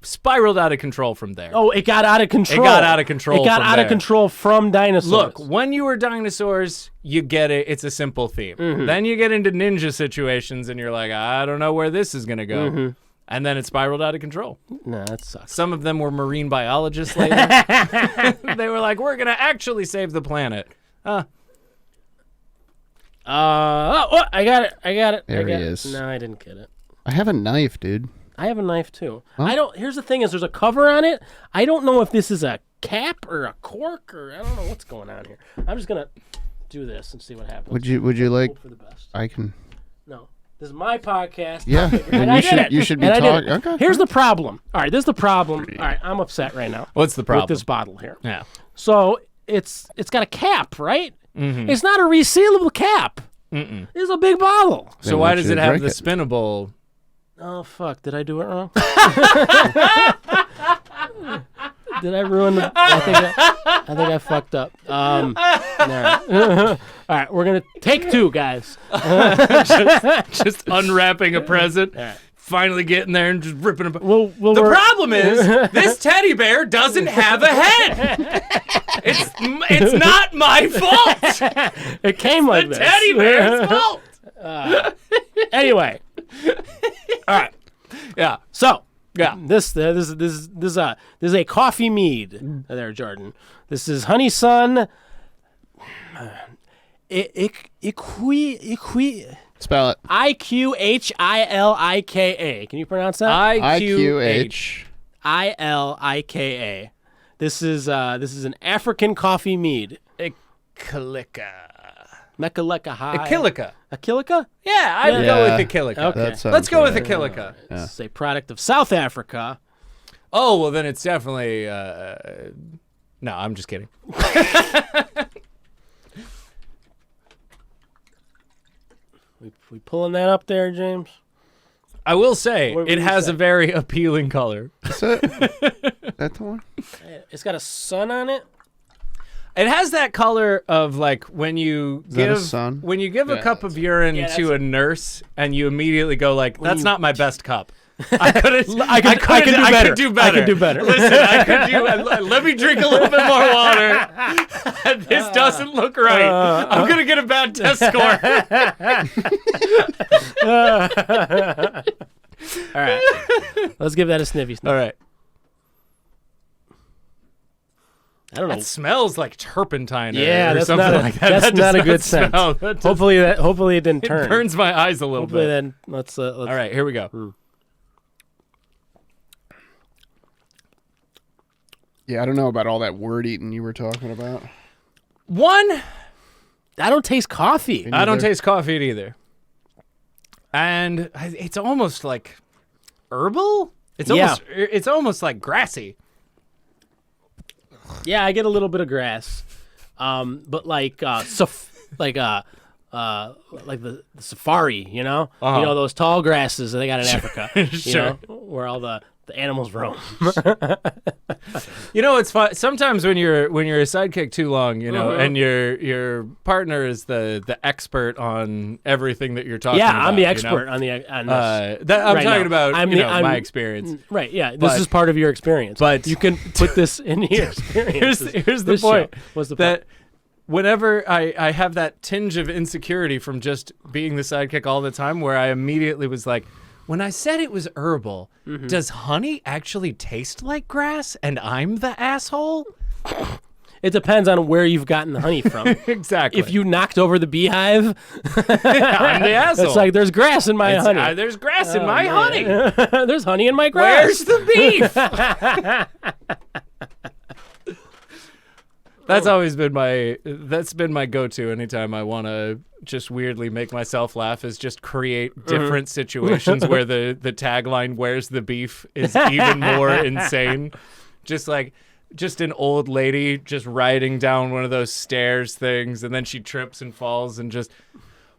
Speaker 4: spiraled out of control from there.
Speaker 2: Oh, it got out of control.
Speaker 4: It got out of control
Speaker 2: It got
Speaker 4: from
Speaker 2: out
Speaker 4: there.
Speaker 2: of control from dinosaurs.
Speaker 4: Look, when you were dinosaurs, you get it. It's a simple theme.
Speaker 2: Mm-hmm.
Speaker 4: Then you get into ninja situations and you're like, I don't know where this is going to go.
Speaker 2: Mm-hmm.
Speaker 4: And then it spiraled out of control.
Speaker 2: nah, that sucks.
Speaker 4: Some of them were marine biologists later. They were like, we're going to actually save the planet.
Speaker 2: I got it.
Speaker 3: There he is.
Speaker 2: No, I didn't get it.
Speaker 3: I have a knife, dude.
Speaker 2: I have a knife too. Here's the thing: is there's a cover on it. I don't know if this is a cap or a cork or I don't know what's going on here. I'm just gonna do this and see what happens.
Speaker 3: Would you like?
Speaker 2: Hope for the best.
Speaker 3: I can.
Speaker 2: No, this is my podcast.
Speaker 3: Yeah,
Speaker 2: And
Speaker 3: then
Speaker 2: I
Speaker 3: you
Speaker 2: did
Speaker 3: should
Speaker 2: it.
Speaker 3: you should be
Speaker 2: And I did
Speaker 3: talking.
Speaker 2: it.
Speaker 3: Okay.
Speaker 2: Here's the problem. All right, this is the problem. All right, I'm upset right now.
Speaker 4: What's the problem?
Speaker 2: With this bottle here?
Speaker 4: Yeah.
Speaker 2: So it's got a cap, right?
Speaker 4: Mm-hmm.
Speaker 2: It's not a resealable cap. It's a big bottle.
Speaker 4: So
Speaker 3: Then
Speaker 4: why
Speaker 3: why
Speaker 4: does
Speaker 3: don't
Speaker 4: it
Speaker 3: you
Speaker 4: have
Speaker 3: drink
Speaker 4: the
Speaker 3: it?
Speaker 4: spinnable?
Speaker 2: Oh fuck! Did I do it wrong? Did I ruin the? I think I fucked up. All right, we're gonna take two, guys.
Speaker 4: Just unwrapping a present.
Speaker 2: right.
Speaker 4: Finally getting there and just ripping it.
Speaker 2: We'll
Speaker 4: The
Speaker 2: work-
Speaker 4: problem is this teddy bear doesn't have a head. It's not my fault.
Speaker 2: It came like this.
Speaker 4: Teddy bear's fault.
Speaker 2: Anyway. All right.
Speaker 4: Yeah.
Speaker 2: So
Speaker 4: Yeah.
Speaker 2: this is a coffee mead. There, Jordan. This is Honey Sun.
Speaker 3: Spell it.
Speaker 2: Iqhilika. Can you pronounce that?
Speaker 3: IQH.
Speaker 2: Iqhilika. This is an African coffee mead.
Speaker 4: Iqhilika.
Speaker 2: Mekaleka high.
Speaker 4: Iqhilika.
Speaker 2: Iqhilika?
Speaker 4: Yeah, I'd go with Iqhilika.
Speaker 2: Okay.
Speaker 3: That sounds
Speaker 4: Let's go with
Speaker 3: right.
Speaker 4: Iqhilika.
Speaker 2: This is a product of South Africa.
Speaker 4: Oh, well, then it's definitely... no, I'm just kidding.
Speaker 2: We pulling that up there, James?
Speaker 4: I will say,
Speaker 2: What would
Speaker 4: it
Speaker 2: you
Speaker 4: has
Speaker 2: say?
Speaker 4: a very appealing color.
Speaker 3: Is it? That's the one.
Speaker 2: It's got a sun on it.
Speaker 4: It has that color of like when you
Speaker 3: that a
Speaker 4: give
Speaker 3: sun?
Speaker 4: when you give a
Speaker 3: Yeah,
Speaker 4: cup of urine
Speaker 2: Yeah,
Speaker 4: to a nurse and you immediately go like, "That's
Speaker 2: you-
Speaker 4: not my best cup." I couldn't.
Speaker 2: I could do better.
Speaker 4: I could do better.
Speaker 2: I could do better.
Speaker 4: Listen, I could do. Let me drink a little bit more water. This doesn't look right. I'm gonna get a bad test score.
Speaker 2: All right. Let's give that a sniffy sniff.
Speaker 4: All right.
Speaker 2: I don't know.
Speaker 4: That smells like turpentine.
Speaker 2: Yeah,
Speaker 4: or
Speaker 2: that's
Speaker 4: something
Speaker 2: not
Speaker 4: like that.
Speaker 2: that's
Speaker 4: That does
Speaker 2: not a good scent.
Speaker 4: smell. That does-
Speaker 2: Hopefully it didn't turn.
Speaker 4: It burns my eyes a little
Speaker 2: Hopefully
Speaker 4: bit.
Speaker 2: then let's
Speaker 4: All right, here we go.
Speaker 3: Yeah, I don't know about all that word eating you were talking about.
Speaker 4: One,
Speaker 2: I don't taste coffee.
Speaker 4: I don't taste coffee either. And it's almost like herbal. It's almost like grassy.
Speaker 2: Yeah, I get a little bit of grass, but like the safari, you know, those tall grasses that they got in Africa, you know, where all the animals roam.
Speaker 4: You know, it's fun. Sometimes when you're a sidekick too long, you know, and your partner is the expert on everything that you're talking about.
Speaker 2: Yeah, I'm the expert on this.
Speaker 4: I'm
Speaker 2: right
Speaker 4: talking
Speaker 2: now.
Speaker 4: about
Speaker 2: I'm
Speaker 4: my experience.
Speaker 2: Right, yeah. This is part of your experience.
Speaker 4: But
Speaker 2: you can put this in your experience.
Speaker 4: Here's the point.
Speaker 2: What's the
Speaker 4: that
Speaker 2: point?
Speaker 4: whenever I have that tinge of insecurity from just being the sidekick all the time, where I immediately was like, when I said it was herbal, does honey actually taste like grass and I'm the asshole?
Speaker 2: It depends on where you've gotten the honey from.
Speaker 4: Exactly.
Speaker 2: If you knocked over the beehive,
Speaker 4: I'm the asshole.
Speaker 2: it's like there's grass in my honey.
Speaker 4: There's grass in my honey.
Speaker 2: There's honey in my grass.
Speaker 4: Where's the beef? That's been my go-to anytime I want to just weirdly make myself laugh, is just create different situations where the tagline "Where's the beef" is even more insane. Just an old lady just riding down one of those stairs things, and then she trips and falls, and just,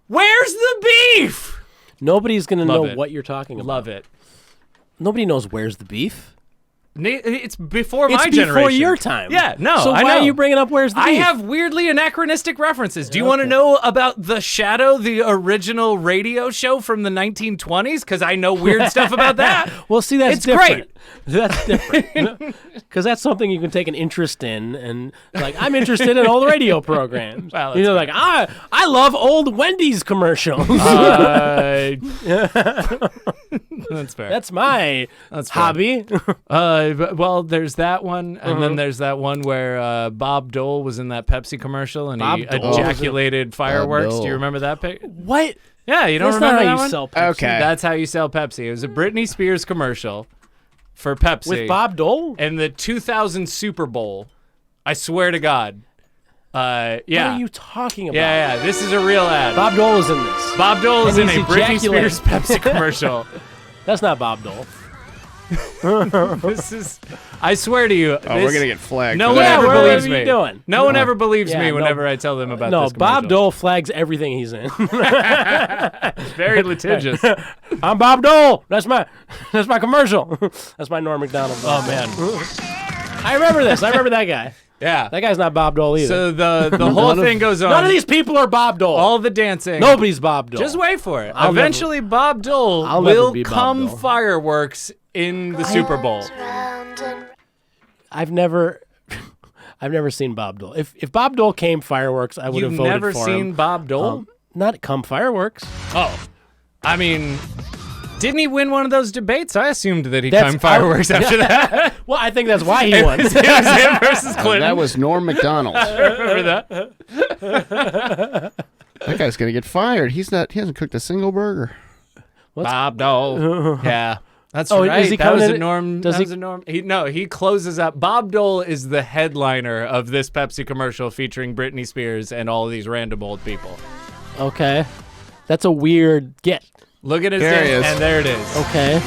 Speaker 4: "Where's the beef?"
Speaker 2: Nobody's gonna know
Speaker 4: it.
Speaker 2: what you're talking about.
Speaker 4: Love it.
Speaker 2: Nobody knows where's the beef.
Speaker 4: It's before my
Speaker 2: It's
Speaker 4: generation.
Speaker 2: before your time.
Speaker 4: Yeah, no,
Speaker 2: So
Speaker 4: I
Speaker 2: why
Speaker 4: know.
Speaker 2: are you bringing up where's the beef?
Speaker 4: I have weirdly anachronistic references. Do you want to know about The Shadow, the original radio show from the 1920s? Because I know weird stuff about that.
Speaker 2: Well, see, that's
Speaker 4: It's
Speaker 2: different.
Speaker 4: great.
Speaker 2: That's different. Because that's something you can take an interest in, and like I'm interested in old radio programs.
Speaker 4: Well,
Speaker 2: you know, like I love old Wendy's commercials.
Speaker 4: That's fair.
Speaker 2: That's my hobby.
Speaker 4: Well, there's that one, and then there's that one where Bob Dole was in that Pepsi commercial, and
Speaker 2: Bob
Speaker 4: he
Speaker 2: Dole.
Speaker 4: ejaculated fireworks. Do
Speaker 3: Dole.
Speaker 4: you remember that pic?
Speaker 2: What?
Speaker 4: Yeah, you don't
Speaker 2: That's
Speaker 4: remember
Speaker 2: not
Speaker 4: that
Speaker 2: how you
Speaker 4: one?
Speaker 2: sell Pepsi.
Speaker 3: Okay.
Speaker 4: That's how you sell Pepsi. It was a Britney Spears commercial for Pepsi.
Speaker 2: With Bob Dole?
Speaker 4: And the 2000 Super Bowl. I swear to God. Yeah.
Speaker 2: What are you talking about?
Speaker 4: Yeah. This is a real ad.
Speaker 2: Bob Dole is in this.
Speaker 4: Bob Dole is in
Speaker 2: And
Speaker 4: a
Speaker 2: he's
Speaker 4: Britney
Speaker 2: ejaculating.
Speaker 4: Spears Pepsi commercial.
Speaker 2: That's not Bob Dole.
Speaker 4: This is, I swear to you.
Speaker 3: Oh, we're gonna get flagged.
Speaker 4: No
Speaker 3: for
Speaker 4: one
Speaker 3: that.
Speaker 4: ever
Speaker 2: what
Speaker 4: believes
Speaker 2: are
Speaker 4: me.
Speaker 2: you doing?
Speaker 4: No one ever believes
Speaker 2: Yeah,
Speaker 4: me
Speaker 2: no.
Speaker 4: whenever I tell them about
Speaker 2: No,
Speaker 4: this
Speaker 2: Bob
Speaker 4: commercial.
Speaker 2: Dole flags everything he's in.
Speaker 4: Very litigious.
Speaker 2: I'm Bob Dole. That's my commercial. That's my Norm Macdonald.
Speaker 4: Oh, man.
Speaker 2: I remember this. I remember that guy.
Speaker 4: Yeah.
Speaker 2: That guy's not Bob Dole either.
Speaker 4: So the whole thing goes on.
Speaker 2: None of these people are Bob Dole.
Speaker 4: All the dancing.
Speaker 2: Nobody's Bob Dole.
Speaker 4: Just wait for it.
Speaker 2: I'll
Speaker 4: Eventually, Bob Dole
Speaker 2: I'll never
Speaker 4: will
Speaker 2: be Bob
Speaker 4: come
Speaker 2: Dole.
Speaker 4: fireworks in the Super Bowl.
Speaker 2: I've never seen Bob Dole. If Bob Dole came fireworks, I would have
Speaker 4: You've
Speaker 2: voted
Speaker 4: never
Speaker 2: for
Speaker 4: seen
Speaker 2: him.
Speaker 4: Bob Dole?
Speaker 2: Not come fireworks.
Speaker 4: Oh. I mean, didn't he win one of those debates? I assumed that he
Speaker 2: That's-
Speaker 4: timed fireworks after that.
Speaker 2: Well, I think that's why he won.
Speaker 4: It was him versus Clinton.
Speaker 3: That was Norm Macdonald.
Speaker 4: Remember that?
Speaker 3: That guy's gonna get fired. He hasn't cooked a single burger.
Speaker 4: Bob Dole. Yeah. That's
Speaker 2: Oh,
Speaker 4: right.
Speaker 2: is he
Speaker 4: that
Speaker 2: coming
Speaker 4: was a
Speaker 2: in-
Speaker 4: Norm.
Speaker 2: does
Speaker 4: that
Speaker 2: he-
Speaker 4: was a Norm. He closes up. Bob Dole is the headliner of this Pepsi commercial featuring Britney Spears and all of these random old people.
Speaker 2: Okay. That's a weird get.
Speaker 4: Look at his
Speaker 3: There he
Speaker 4: dance,
Speaker 3: is.
Speaker 4: and there it is.
Speaker 2: Okay.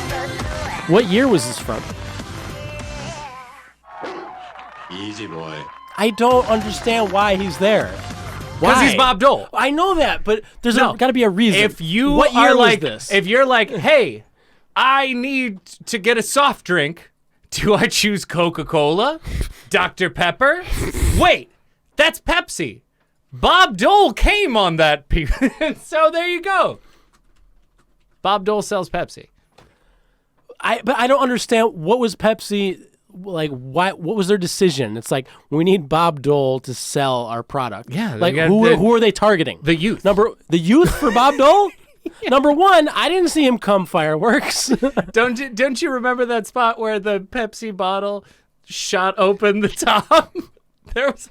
Speaker 2: What year was this from?
Speaker 6: Easy boy.
Speaker 2: I don't understand why he's there.
Speaker 4: Because
Speaker 2: Why?
Speaker 4: he's Bob Dole.
Speaker 2: I know that, but there's
Speaker 4: No.
Speaker 2: got to be a reason.
Speaker 4: If you
Speaker 2: what year
Speaker 4: are
Speaker 2: was
Speaker 4: like
Speaker 2: this?
Speaker 4: if you're like, hey, I need to get a soft drink. Do I choose Coca-Cola? Dr. Pepper? Wait, that's Pepsi. Bob Dole came on that. So there you go. Bob Dole sells Pepsi.
Speaker 2: But I don't understand what was Pepsi like. What was their decision? It's like we need Bob Dole to sell our product.
Speaker 4: Yeah, they
Speaker 2: like
Speaker 4: got
Speaker 2: who are they targeting?
Speaker 4: The youth.
Speaker 2: The youth for Bob Dole. Number one, I didn't see him come fireworks.
Speaker 4: Don't you remember that spot where the Pepsi bottle shot open the top?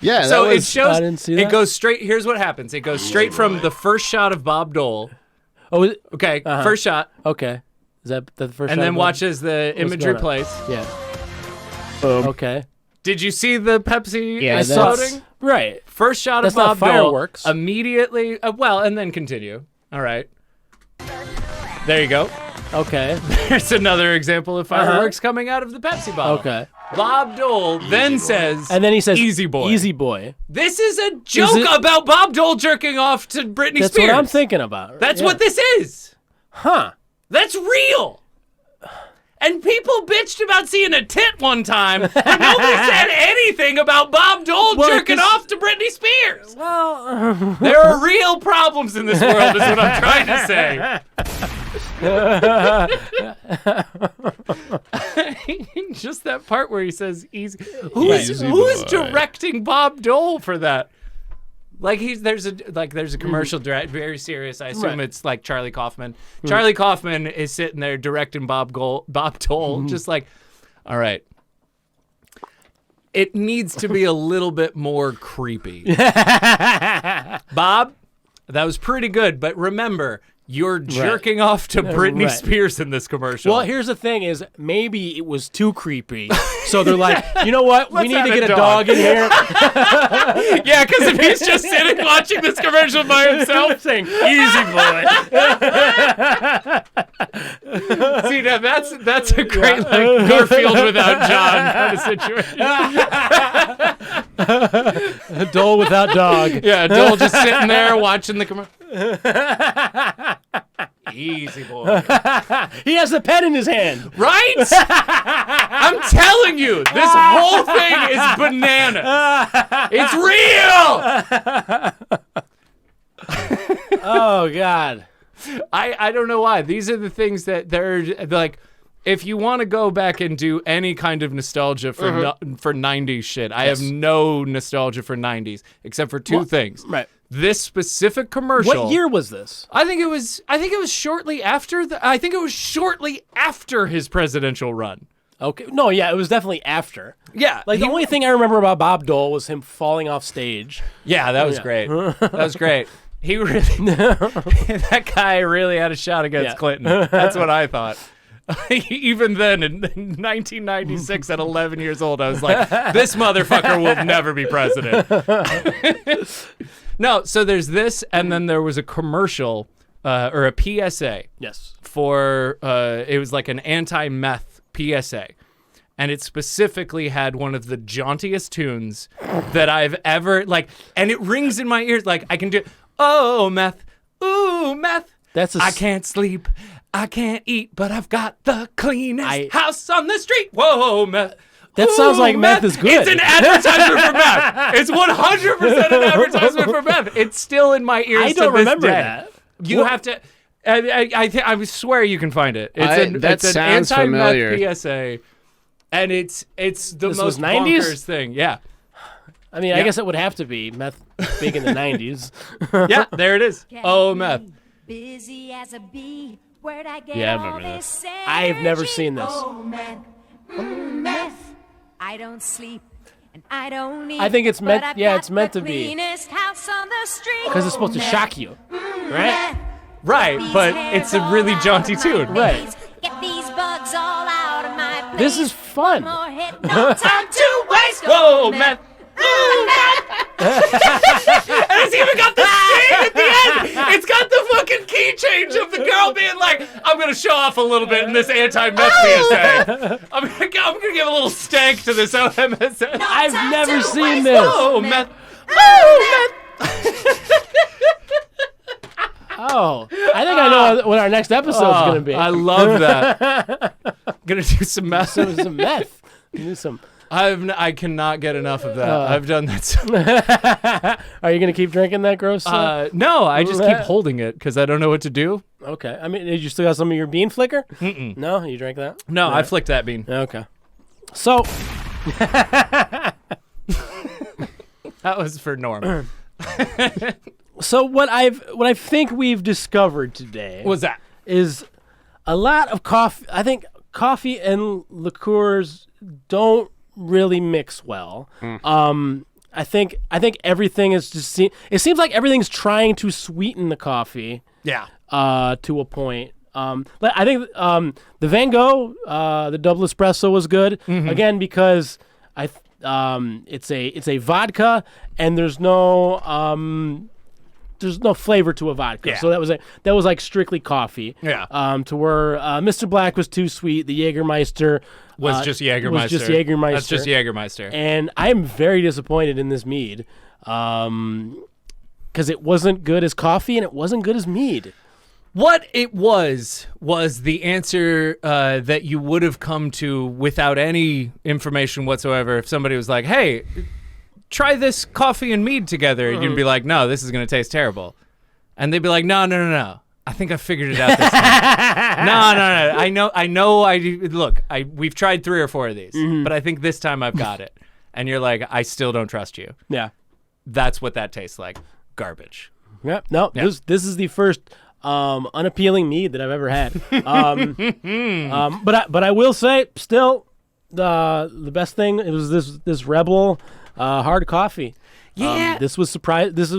Speaker 3: Yeah,
Speaker 4: so
Speaker 3: that
Speaker 4: it shows.
Speaker 2: I didn't see
Speaker 4: It
Speaker 2: that.
Speaker 4: goes straight. Here's what happens. It goes straight from the first shot of Bob Dole.
Speaker 2: Oh,
Speaker 4: Okay, first shot,
Speaker 2: okay. Is that the first?
Speaker 4: and
Speaker 2: shot
Speaker 4: then
Speaker 2: of
Speaker 4: watch as the imagery
Speaker 2: going on?
Speaker 4: plays.
Speaker 2: Yeah.
Speaker 3: Boom.
Speaker 2: Okay.
Speaker 4: Did you see the Pepsi
Speaker 3: Yeah,
Speaker 4: exploding?
Speaker 2: Right.
Speaker 4: First shot
Speaker 2: That's
Speaker 4: of Bob
Speaker 2: not fireworks.
Speaker 4: Dole. Immediately. Well, and then continue. All right. There you go.
Speaker 2: Okay.
Speaker 4: There's another example of fireworks coming out of the Pepsi bottle.
Speaker 2: Okay.
Speaker 4: Bob Dole then says,
Speaker 2: And then he says,
Speaker 4: "Easy boy."
Speaker 2: Easy boy.
Speaker 4: This is a joke
Speaker 2: it-
Speaker 4: about Bob Dole jerking off to Britney
Speaker 2: That's
Speaker 4: Spears.
Speaker 2: what I'm thinking about.
Speaker 4: That's
Speaker 2: Yeah.
Speaker 4: what this is.
Speaker 2: Huh.
Speaker 4: That's real. And people bitched about seeing a tit one time, but nobody said anything about Bob Dole
Speaker 2: Well,
Speaker 4: jerking
Speaker 2: 'cause-
Speaker 4: off to Britney Spears.
Speaker 2: Well,
Speaker 4: There are real problems in this world, is what I'm trying to say. Just that part where he says easy. Who's
Speaker 3: Easy
Speaker 4: who's
Speaker 3: boy.
Speaker 4: directing Bob Dole for that? Like there's a commercial very serious. I assume
Speaker 2: Right.
Speaker 4: it's like Charlie Kaufman. Charlie Kaufman is sitting there directing Bob Dole, just like, all right. It needs to be a little bit more creepy. Bob, that was pretty good, but remember, you're jerking off to Britney
Speaker 2: Right.
Speaker 4: Spears in this commercial.
Speaker 2: well, here's the thing: is maybe it was too creepy, so they're like, you know what? We
Speaker 4: Let's
Speaker 2: need to
Speaker 4: have
Speaker 2: get
Speaker 4: a
Speaker 2: a
Speaker 4: dog.
Speaker 2: dog in here.
Speaker 4: Yeah, because if he's just sitting watching this commercial by himself,
Speaker 2: saying, "Easy boy."
Speaker 4: see, now that's a great like Garfield without John kind of situation.
Speaker 2: Dole without dog.
Speaker 4: Yeah, Dole just sitting there watching the commercial. Easy boy.
Speaker 2: He has the pen in his hand.
Speaker 4: Right? I'm telling you, this whole thing is bananas. It's real.
Speaker 2: Oh God.
Speaker 4: I don't know why. These are the things that they're like. If you want to go back and do any kind of nostalgia for for 90s shit, I have no nostalgia for 90s except for two things.
Speaker 2: Right.
Speaker 4: This specific commercial.
Speaker 2: What year was this?
Speaker 4: I think it was shortly after his presidential run.
Speaker 2: Okay. No, yeah, it was definitely after.
Speaker 4: Yeah.
Speaker 2: Like the only thing I remember about Bob Dole was him falling off stage.
Speaker 4: Yeah, that was great. That was great. He really that guy really had a shot against
Speaker 2: Yeah.
Speaker 4: Clinton. That's what I thought. Even then, in 1996, at 11 years old, I was like, this motherfucker will never be president. No, so there's this, and then there was a commercial, or a PSA.
Speaker 2: Yes.
Speaker 4: For, it was like an anti-meth PSA. And it specifically had one of the jauntiest tunes that I've ever, like, and it rings in my ears, like, I can do, oh, meth, ooh, meth. I can't sleep. I can't eat, but I've got the cleanest house on the street. Whoa, meth.
Speaker 2: That sounds like meth is good.
Speaker 4: It's an advertisement for meth. It's 100% an advertisement for meth. It's still in my ears.
Speaker 2: I don't
Speaker 4: to this
Speaker 2: remember
Speaker 4: day.
Speaker 2: that.
Speaker 4: You have to. I swear you can find it. It's
Speaker 3: That
Speaker 4: it's an
Speaker 3: sounds
Speaker 4: anti-meth
Speaker 3: familiar.
Speaker 4: PSA, and it's the
Speaker 2: This
Speaker 4: most
Speaker 2: was 90s?
Speaker 4: bonkers thing. Yeah,
Speaker 2: I mean, I guess it would have to be meth big in the 90s.
Speaker 4: yeah. There it is. Oh, meth.
Speaker 7: Busy as a bee. Where'd I get
Speaker 2: Yeah, I
Speaker 7: all
Speaker 2: remember
Speaker 7: this
Speaker 2: I've never
Speaker 7: energy?
Speaker 2: seen this.
Speaker 7: Oh, meth. Meth. I don't sleep and I don't eat.
Speaker 2: I think it's meant-
Speaker 7: but I've
Speaker 2: yeah,
Speaker 7: got
Speaker 2: it's meant
Speaker 7: the
Speaker 2: to be.
Speaker 7: cleanest house on the street.
Speaker 2: Because it's supposed to shock you, right?
Speaker 4: Right, but it's a really jaunty tune.
Speaker 2: Right.
Speaker 7: Get these bugs all out of my place.
Speaker 2: This is fun.
Speaker 7: More hit, no time to waste.
Speaker 4: Whoa, meth. Ooh, meth. And it's even got the sting at the end. It's got the fucking key change of the girl being like, I'm going to show off a little bit in this anti-meth PSA. I'm gonna give a little stank to this OMSN.
Speaker 2: I've never seen this.
Speaker 4: Oh, meth. Oh, meth.
Speaker 2: Oh, I think I know what our next episode's going to be.
Speaker 4: I love that. Gonna do some meth.
Speaker 2: Some meth. Do some.
Speaker 4: I cannot get enough of that. I've done that so
Speaker 2: Are you going to keep drinking that gross stuff?
Speaker 4: no, I just keep holding it because I don't know what to do.
Speaker 2: Okay. I mean, did you still got some of your bean flicker? Mm-mm. No, you drank that?
Speaker 4: No, I flicked that bean.
Speaker 2: Okay. So
Speaker 4: That was for Norm.
Speaker 2: So what I think we've discovered today
Speaker 4: What's that?
Speaker 2: is a lot of coffee. I think coffee and liqueurs don't really mix well. I think everything is just. It seems like everything's trying to sweeten the coffee.
Speaker 4: Yeah.
Speaker 2: To a point. I think the Van Gogh, the double espresso was good again because it's a vodka and there's no flavor to a vodka.
Speaker 4: Yeah.
Speaker 2: So that was like strictly coffee.
Speaker 4: Yeah.
Speaker 2: To where Mr. Black was too sweet. The Jagermeister
Speaker 4: Was just Jagermeister. That's just Jagermeister.
Speaker 2: And I'm very disappointed in this mead because it wasn't good as coffee and it wasn't good as mead.
Speaker 4: What it was the answer that you would have come to without any information whatsoever. If somebody was like, "Hey, try this coffee and mead together," you'd be like, "No, this is going to taste terrible," and they'd be like, "No. I think I figured it out this time. No. I know. Look. We've tried 3 or 4 of these, but I think this time I've got it." And you're like, "I still don't trust you."
Speaker 2: Yeah.
Speaker 4: That's what that tastes like. Garbage.
Speaker 2: Yep. No.
Speaker 4: Yeah.
Speaker 2: This is the first unappealing mead that I've ever had. But I will say, still, the best thing it was this Rebel hard coffee.
Speaker 4: Yeah.
Speaker 2: This was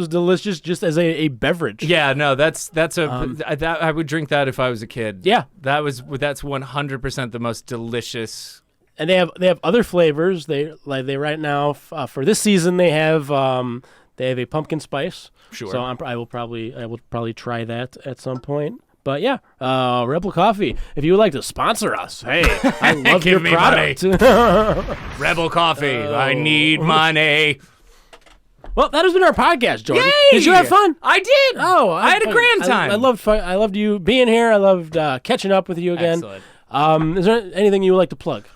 Speaker 2: delicious just as a beverage.
Speaker 4: Yeah, no, that's I would drink that if I was a kid.
Speaker 2: Yeah.
Speaker 4: That's 100% the most delicious.
Speaker 2: And they have other flavors. They right now for this season they have a pumpkin spice.
Speaker 4: Sure.
Speaker 2: So I will probably try that at some point. But yeah, Rebel Coffee. If you would like to sponsor us, hey, I love
Speaker 4: Give
Speaker 2: your
Speaker 4: me
Speaker 2: product.
Speaker 4: Rebel Coffee. I need money.
Speaker 2: Well, that has been our podcast, Jordan.
Speaker 4: Yay!
Speaker 2: Did you have fun?
Speaker 4: I did.
Speaker 2: Oh,
Speaker 4: I had a grand time.
Speaker 2: I loved you being here. I loved catching up with you again.
Speaker 4: Excellent.
Speaker 2: Is there anything you would like to plug?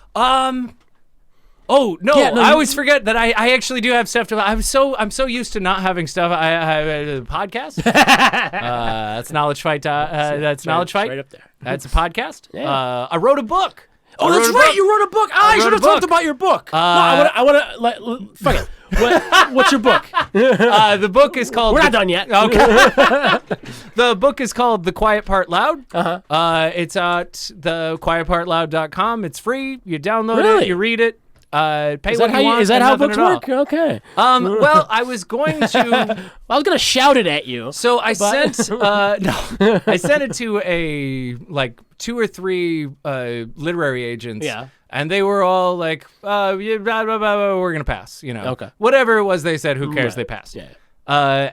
Speaker 4: Oh no!
Speaker 2: Yeah, no,
Speaker 4: I
Speaker 2: you-
Speaker 4: always forget that I actually do have stuff to. I'm so used to not having stuff. I have a podcast. That's Knowledge Fight. That's Knowledge Fight.
Speaker 2: Right up there.
Speaker 4: That's a podcast.
Speaker 2: Yeah.
Speaker 4: I wrote a book.
Speaker 2: Oh, that's right. You wrote a book. I
Speaker 4: wrote
Speaker 2: should
Speaker 4: a
Speaker 2: have talked
Speaker 4: book.
Speaker 2: about your book. No, I want to. Fuck it. What's your book?
Speaker 4: The book is called.
Speaker 2: We're not done yet.
Speaker 4: Okay. The book is called The Quiet Part Loud.
Speaker 2: Uh-huh.
Speaker 4: It's at thequietpartloud.com. It's free. You download
Speaker 2: Really?
Speaker 4: it. You read it. Pay
Speaker 2: Is
Speaker 4: what
Speaker 2: that
Speaker 4: you want.
Speaker 2: is that
Speaker 4: and
Speaker 2: how
Speaker 4: nothing
Speaker 2: books
Speaker 4: at all.
Speaker 2: work? Okay.
Speaker 4: Well, I was going to.
Speaker 2: I was gonna shout it at you.
Speaker 4: So I sent I sent it to a 2 or 3 literary agents.
Speaker 2: Yeah.
Speaker 4: And they were all like, yeah, blah, blah, blah, blah, we're gonna pass, you know.
Speaker 2: Okay.
Speaker 4: Whatever it was they said, who cares?
Speaker 2: Right.
Speaker 4: They passed.
Speaker 2: Yeah.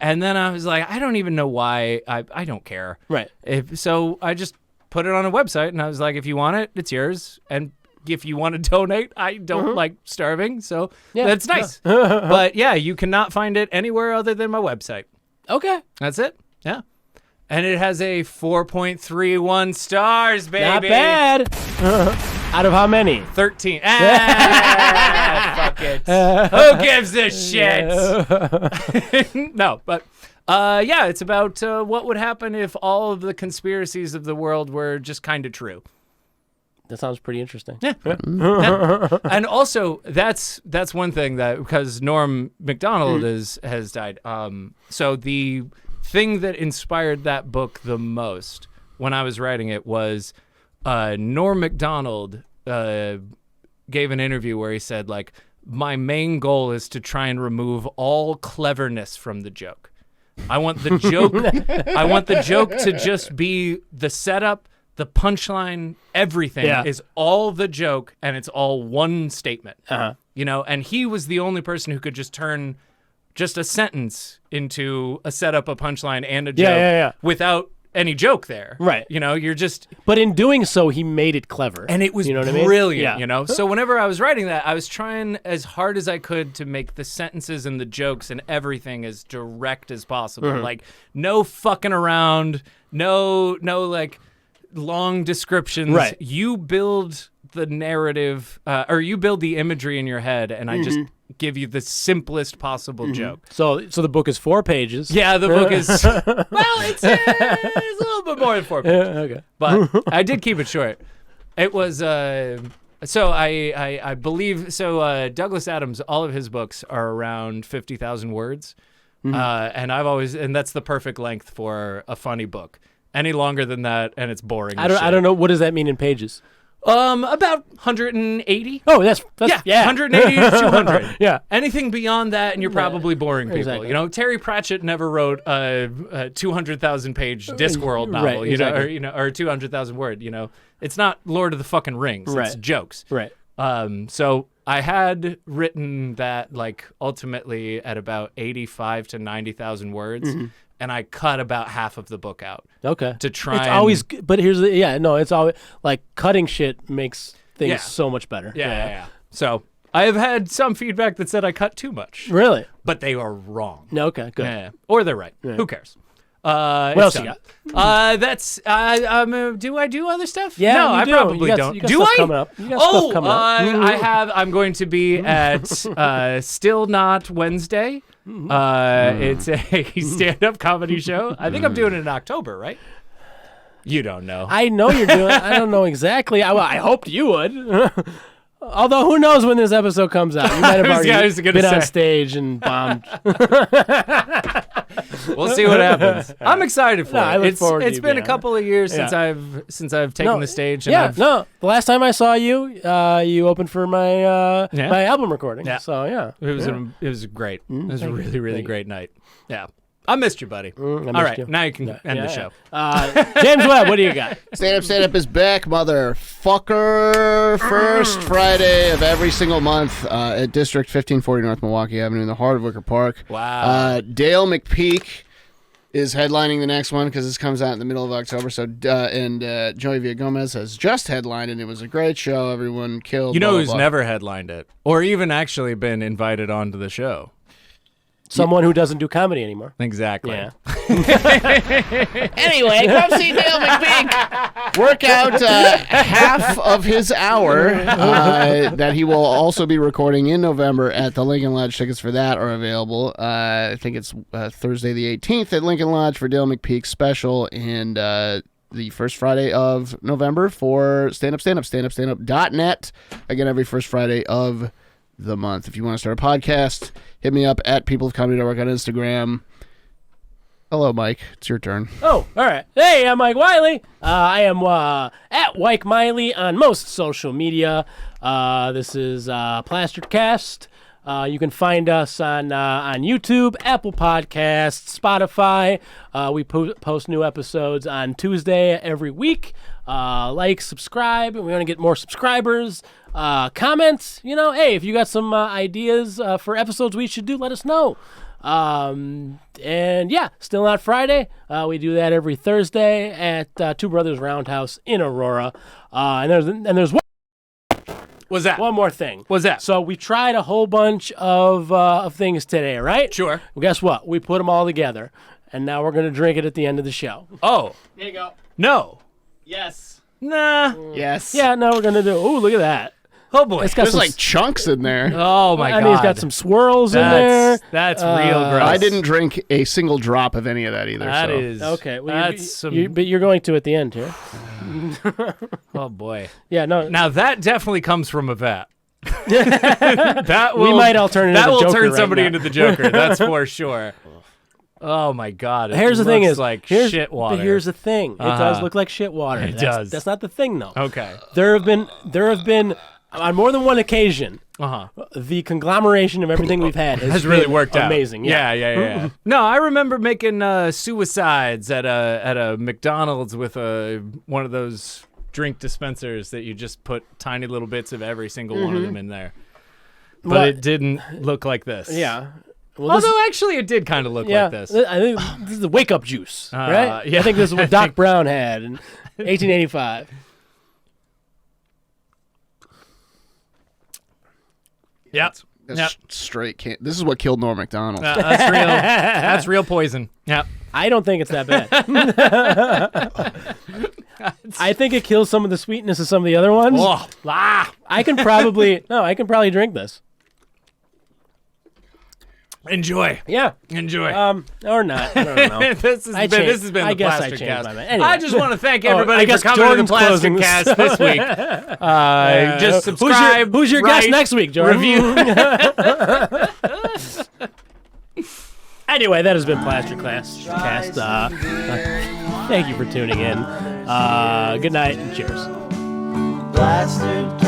Speaker 4: And then I was like, I don't even know why. I don't care.
Speaker 2: Right.
Speaker 4: So I just put it on a website, and I was like, if you want it, it's yours. And if you want to donate, I don't like starving, so that's nice. But yeah, you cannot find it anywhere other than my website.
Speaker 2: Okay.
Speaker 4: That's it. Yeah. And it has a 4.31 stars, baby.
Speaker 2: Not bad. Out of how many?
Speaker 4: 13. Fuck it. Who gives a shit? No, but yeah, it's about what would happen if all of the conspiracies of the world were just kind of true.
Speaker 2: That sounds pretty interesting.
Speaker 4: Yeah. And also, that's one thing that, because Norm Macdonald has died. So the thing that inspired that book the most when I was writing it was Norm Macdonald gave an interview where he said, like, my main goal is to try and remove all cleverness from the joke. I want the joke to just be the setup, the punchline, everything is all the joke, and it's all one statement. You know, and he was the only person who could just turn just a sentence into a setup, a punchline, and a joke without any joke there.
Speaker 2: Right.
Speaker 4: You know, you're just...
Speaker 2: But in doing so, he made it clever.
Speaker 4: And it was
Speaker 2: you know what I mean?
Speaker 4: brilliant,
Speaker 2: Yeah.
Speaker 4: you know? So whenever I was writing that, I was trying as hard as I could to make the sentences and the jokes and everything as direct as possible. Like, no fucking around, no like, long descriptions.
Speaker 2: Right.
Speaker 4: You build the narrative, or you build the imagery in your head, and I just give you the simplest possible joke.
Speaker 2: So the book is 4 pages.
Speaker 4: Yeah, the book is it's a little bit more than 4 pages.
Speaker 2: Okay.
Speaker 4: But I did keep it short. It was so I believe so. Douglas Adams, all of his books are around 50,000 words, and that's the perfect length for a funny book. Any longer than that, and it's boring.
Speaker 2: I don't know, what does that mean in pages?
Speaker 4: About 180.
Speaker 2: Oh, that's yeah.
Speaker 4: 180 to 200.
Speaker 2: Yeah.
Speaker 4: Anything beyond that, and you're probably boring people.
Speaker 2: Exactly.
Speaker 4: You know, Terry Pratchett never wrote a 200,000-page Discworld novel.
Speaker 2: Right,
Speaker 4: you know,
Speaker 2: exactly.
Speaker 4: or 200,000 word. You know, it's not Lord of the fucking Rings.
Speaker 2: Right.
Speaker 4: It's jokes.
Speaker 2: Right.
Speaker 4: So I had written that like ultimately at about 85 to 90,000 words. And I cut about half of the book out.
Speaker 2: Okay.
Speaker 4: To try
Speaker 2: It's
Speaker 4: and-
Speaker 2: always but here's the it's always like cutting shit makes things so much better.
Speaker 4: Yeah. So I have had some feedback that said I cut too much,
Speaker 2: Really?
Speaker 4: but they are wrong.
Speaker 2: No, okay, good.
Speaker 4: Yeah. Or they're right. Who cares?
Speaker 2: What else you got?
Speaker 4: That's do I do other stuff?
Speaker 2: Yeah,
Speaker 4: no,
Speaker 2: you
Speaker 4: I
Speaker 2: do.
Speaker 4: probably
Speaker 2: You got-
Speaker 4: don't.
Speaker 2: you got
Speaker 4: Do
Speaker 2: stuff
Speaker 4: I?
Speaker 2: coming up. You got stuff coming up.
Speaker 4: I'm going to be at Still Not Wednesday. It's a stand-up comedy show. I think I'm doing it in October, right? You don't know.
Speaker 2: I know you're doing I don't know exactly. I hoped you would. Although who knows when this episode comes out? You might have
Speaker 4: I was
Speaker 2: already
Speaker 4: gonna
Speaker 2: been on
Speaker 4: say.
Speaker 2: stage and bombed.
Speaker 4: We'll see what happens. I'm excited for
Speaker 2: No,
Speaker 4: it.
Speaker 2: I look forward to
Speaker 4: It's
Speaker 2: you
Speaker 4: been
Speaker 2: being
Speaker 4: a couple of years since
Speaker 2: Yeah.
Speaker 4: I've taken the stage. And I've,
Speaker 2: The last time I saw you, you opened for my my album recording.
Speaker 4: Yeah.
Speaker 2: So yeah,
Speaker 4: It was great. It was a really, really
Speaker 2: Thank you.
Speaker 4: great night. Yeah. I missed you, buddy.
Speaker 2: I
Speaker 4: All
Speaker 2: missed
Speaker 4: right.
Speaker 2: you.
Speaker 4: Now you can end the show.
Speaker 2: James Webb, what do you got?
Speaker 3: Stand Up is back, motherfucker. First Friday of every single month at District 1540 North Milwaukee Avenue in the heart of Wicker Park.
Speaker 4: Wow.
Speaker 3: Dale McPeak is headlining the next one because this comes out in the middle of October. So and Joey Villagomez has just headlined, and it was a great show. Everyone killed.
Speaker 4: You know
Speaker 3: blah,
Speaker 4: who's
Speaker 3: blah, blah.
Speaker 4: never headlined it or even actually been invited onto the show?
Speaker 2: Someone who doesn't do comedy anymore.
Speaker 4: Exactly.
Speaker 2: Yeah.
Speaker 3: Anyway, come see Dale McPeak work out half of his hour that he will also be recording in November at the Lincoln Lodge. Tickets for that are available. I think it's Thursday the 18th at Lincoln Lodge for Dale McPeak's special, and the first Friday of November for standup.net. Again, every first Friday of the month. If you want to start a podcast, hit me up at People of Comedy Network on Instagram. Hello, Mike. It's your turn.
Speaker 2: Oh, all right. Hey, I'm Mike Wiley. I am at Mike Miley on most social media. This is Plastered Cast. You can find us on YouTube, Apple Podcasts, Spotify. We post new episodes on Tuesday every week. Like, subscribe. We want to get more subscribers. Comments. You know, hey, if you got some ideas for episodes we should do, let us know. And yeah, Still Not Friday. We do that every Thursday at Two Brothers Roundhouse in Aurora. And there's
Speaker 4: What's that?
Speaker 2: one more thing.
Speaker 4: What's that?
Speaker 2: So we tried a whole bunch of things today, right?
Speaker 4: Sure.
Speaker 2: Well, guess what? We put them all together, and now we're gonna drink it at the end of the show.
Speaker 4: Oh.
Speaker 2: There you go.
Speaker 4: No.
Speaker 2: Yes.
Speaker 4: Nah.
Speaker 3: Yes.
Speaker 2: Yeah. No, we're gonna do. Oh, look at that.
Speaker 4: Oh boy.
Speaker 2: It's got
Speaker 3: There's
Speaker 2: some.
Speaker 3: like chunks in there.
Speaker 4: Oh my god.
Speaker 2: I mean, it's got some swirls in there.
Speaker 4: That's real gross.
Speaker 3: I didn't drink a single drop of any of that either.
Speaker 4: That
Speaker 3: so.
Speaker 4: is
Speaker 2: Okay. Well,
Speaker 4: That's some.
Speaker 2: but you're going to at the end here.
Speaker 4: Oh boy.
Speaker 2: Yeah. No.
Speaker 4: Now that definitely comes from a vat. That will,
Speaker 2: We might all turn into
Speaker 4: that
Speaker 2: the
Speaker 4: will
Speaker 2: Joker
Speaker 4: turn
Speaker 2: right
Speaker 4: somebody
Speaker 2: now.
Speaker 4: into the Joker. That's for sure. Oh my god! It
Speaker 2: Here's the thing:
Speaker 4: looks
Speaker 2: is
Speaker 4: like
Speaker 2: here's,
Speaker 4: shit water.
Speaker 2: But here's the thing: it does
Speaker 4: Uh-huh.
Speaker 2: look like shit water.
Speaker 4: It
Speaker 2: That's-
Speaker 4: does.
Speaker 2: That's not the thing, though.
Speaker 4: Okay.
Speaker 2: There have been on more than one occasion. The conglomeration of everything we've had
Speaker 4: Has really
Speaker 2: been
Speaker 4: worked out.
Speaker 2: amazing.
Speaker 4: Yeah. No, I remember making suicides at a McDonald's with one of those drink dispensers that you just put tiny little bits of every single one of them in there. But
Speaker 2: Well,
Speaker 4: it didn't look like this.
Speaker 2: Yeah. Well, this-
Speaker 4: Although actually it did kind of look
Speaker 2: yeah,
Speaker 4: like this.
Speaker 2: I think this is the wake up juice, right?
Speaker 4: yeah.
Speaker 2: I think this is what Doc Brown had in 1885.
Speaker 4: Yep.
Speaker 3: That's
Speaker 4: Yep.
Speaker 3: straight. This is what killed Norm Macdonald.
Speaker 4: That's real. That's real poison. Yep.
Speaker 2: I don't think it's that bad. I think it kills some of the sweetness of some of the other ones.
Speaker 4: Oh,
Speaker 2: I can probably drink this.
Speaker 4: Enjoy.
Speaker 2: Yeah.
Speaker 4: Enjoy.
Speaker 2: Or not. I don't know.
Speaker 4: This has been
Speaker 2: I
Speaker 4: the
Speaker 2: guess I
Speaker 4: Plastered
Speaker 2: changed
Speaker 4: Cast.
Speaker 2: my mind. Anyway.
Speaker 4: I just want to thank
Speaker 2: I
Speaker 4: everybody for
Speaker 2: guess
Speaker 4: coming
Speaker 2: Jordan's
Speaker 4: to the Plastered
Speaker 2: closing
Speaker 4: Cast this week. Just subscribe.
Speaker 2: Who's your
Speaker 4: write,
Speaker 2: guest next week, Jordan?
Speaker 4: Review.
Speaker 2: Anyway, that has been Plastered Cast. Thank you for tuning in. Good night and cheers.
Speaker 1: Plastered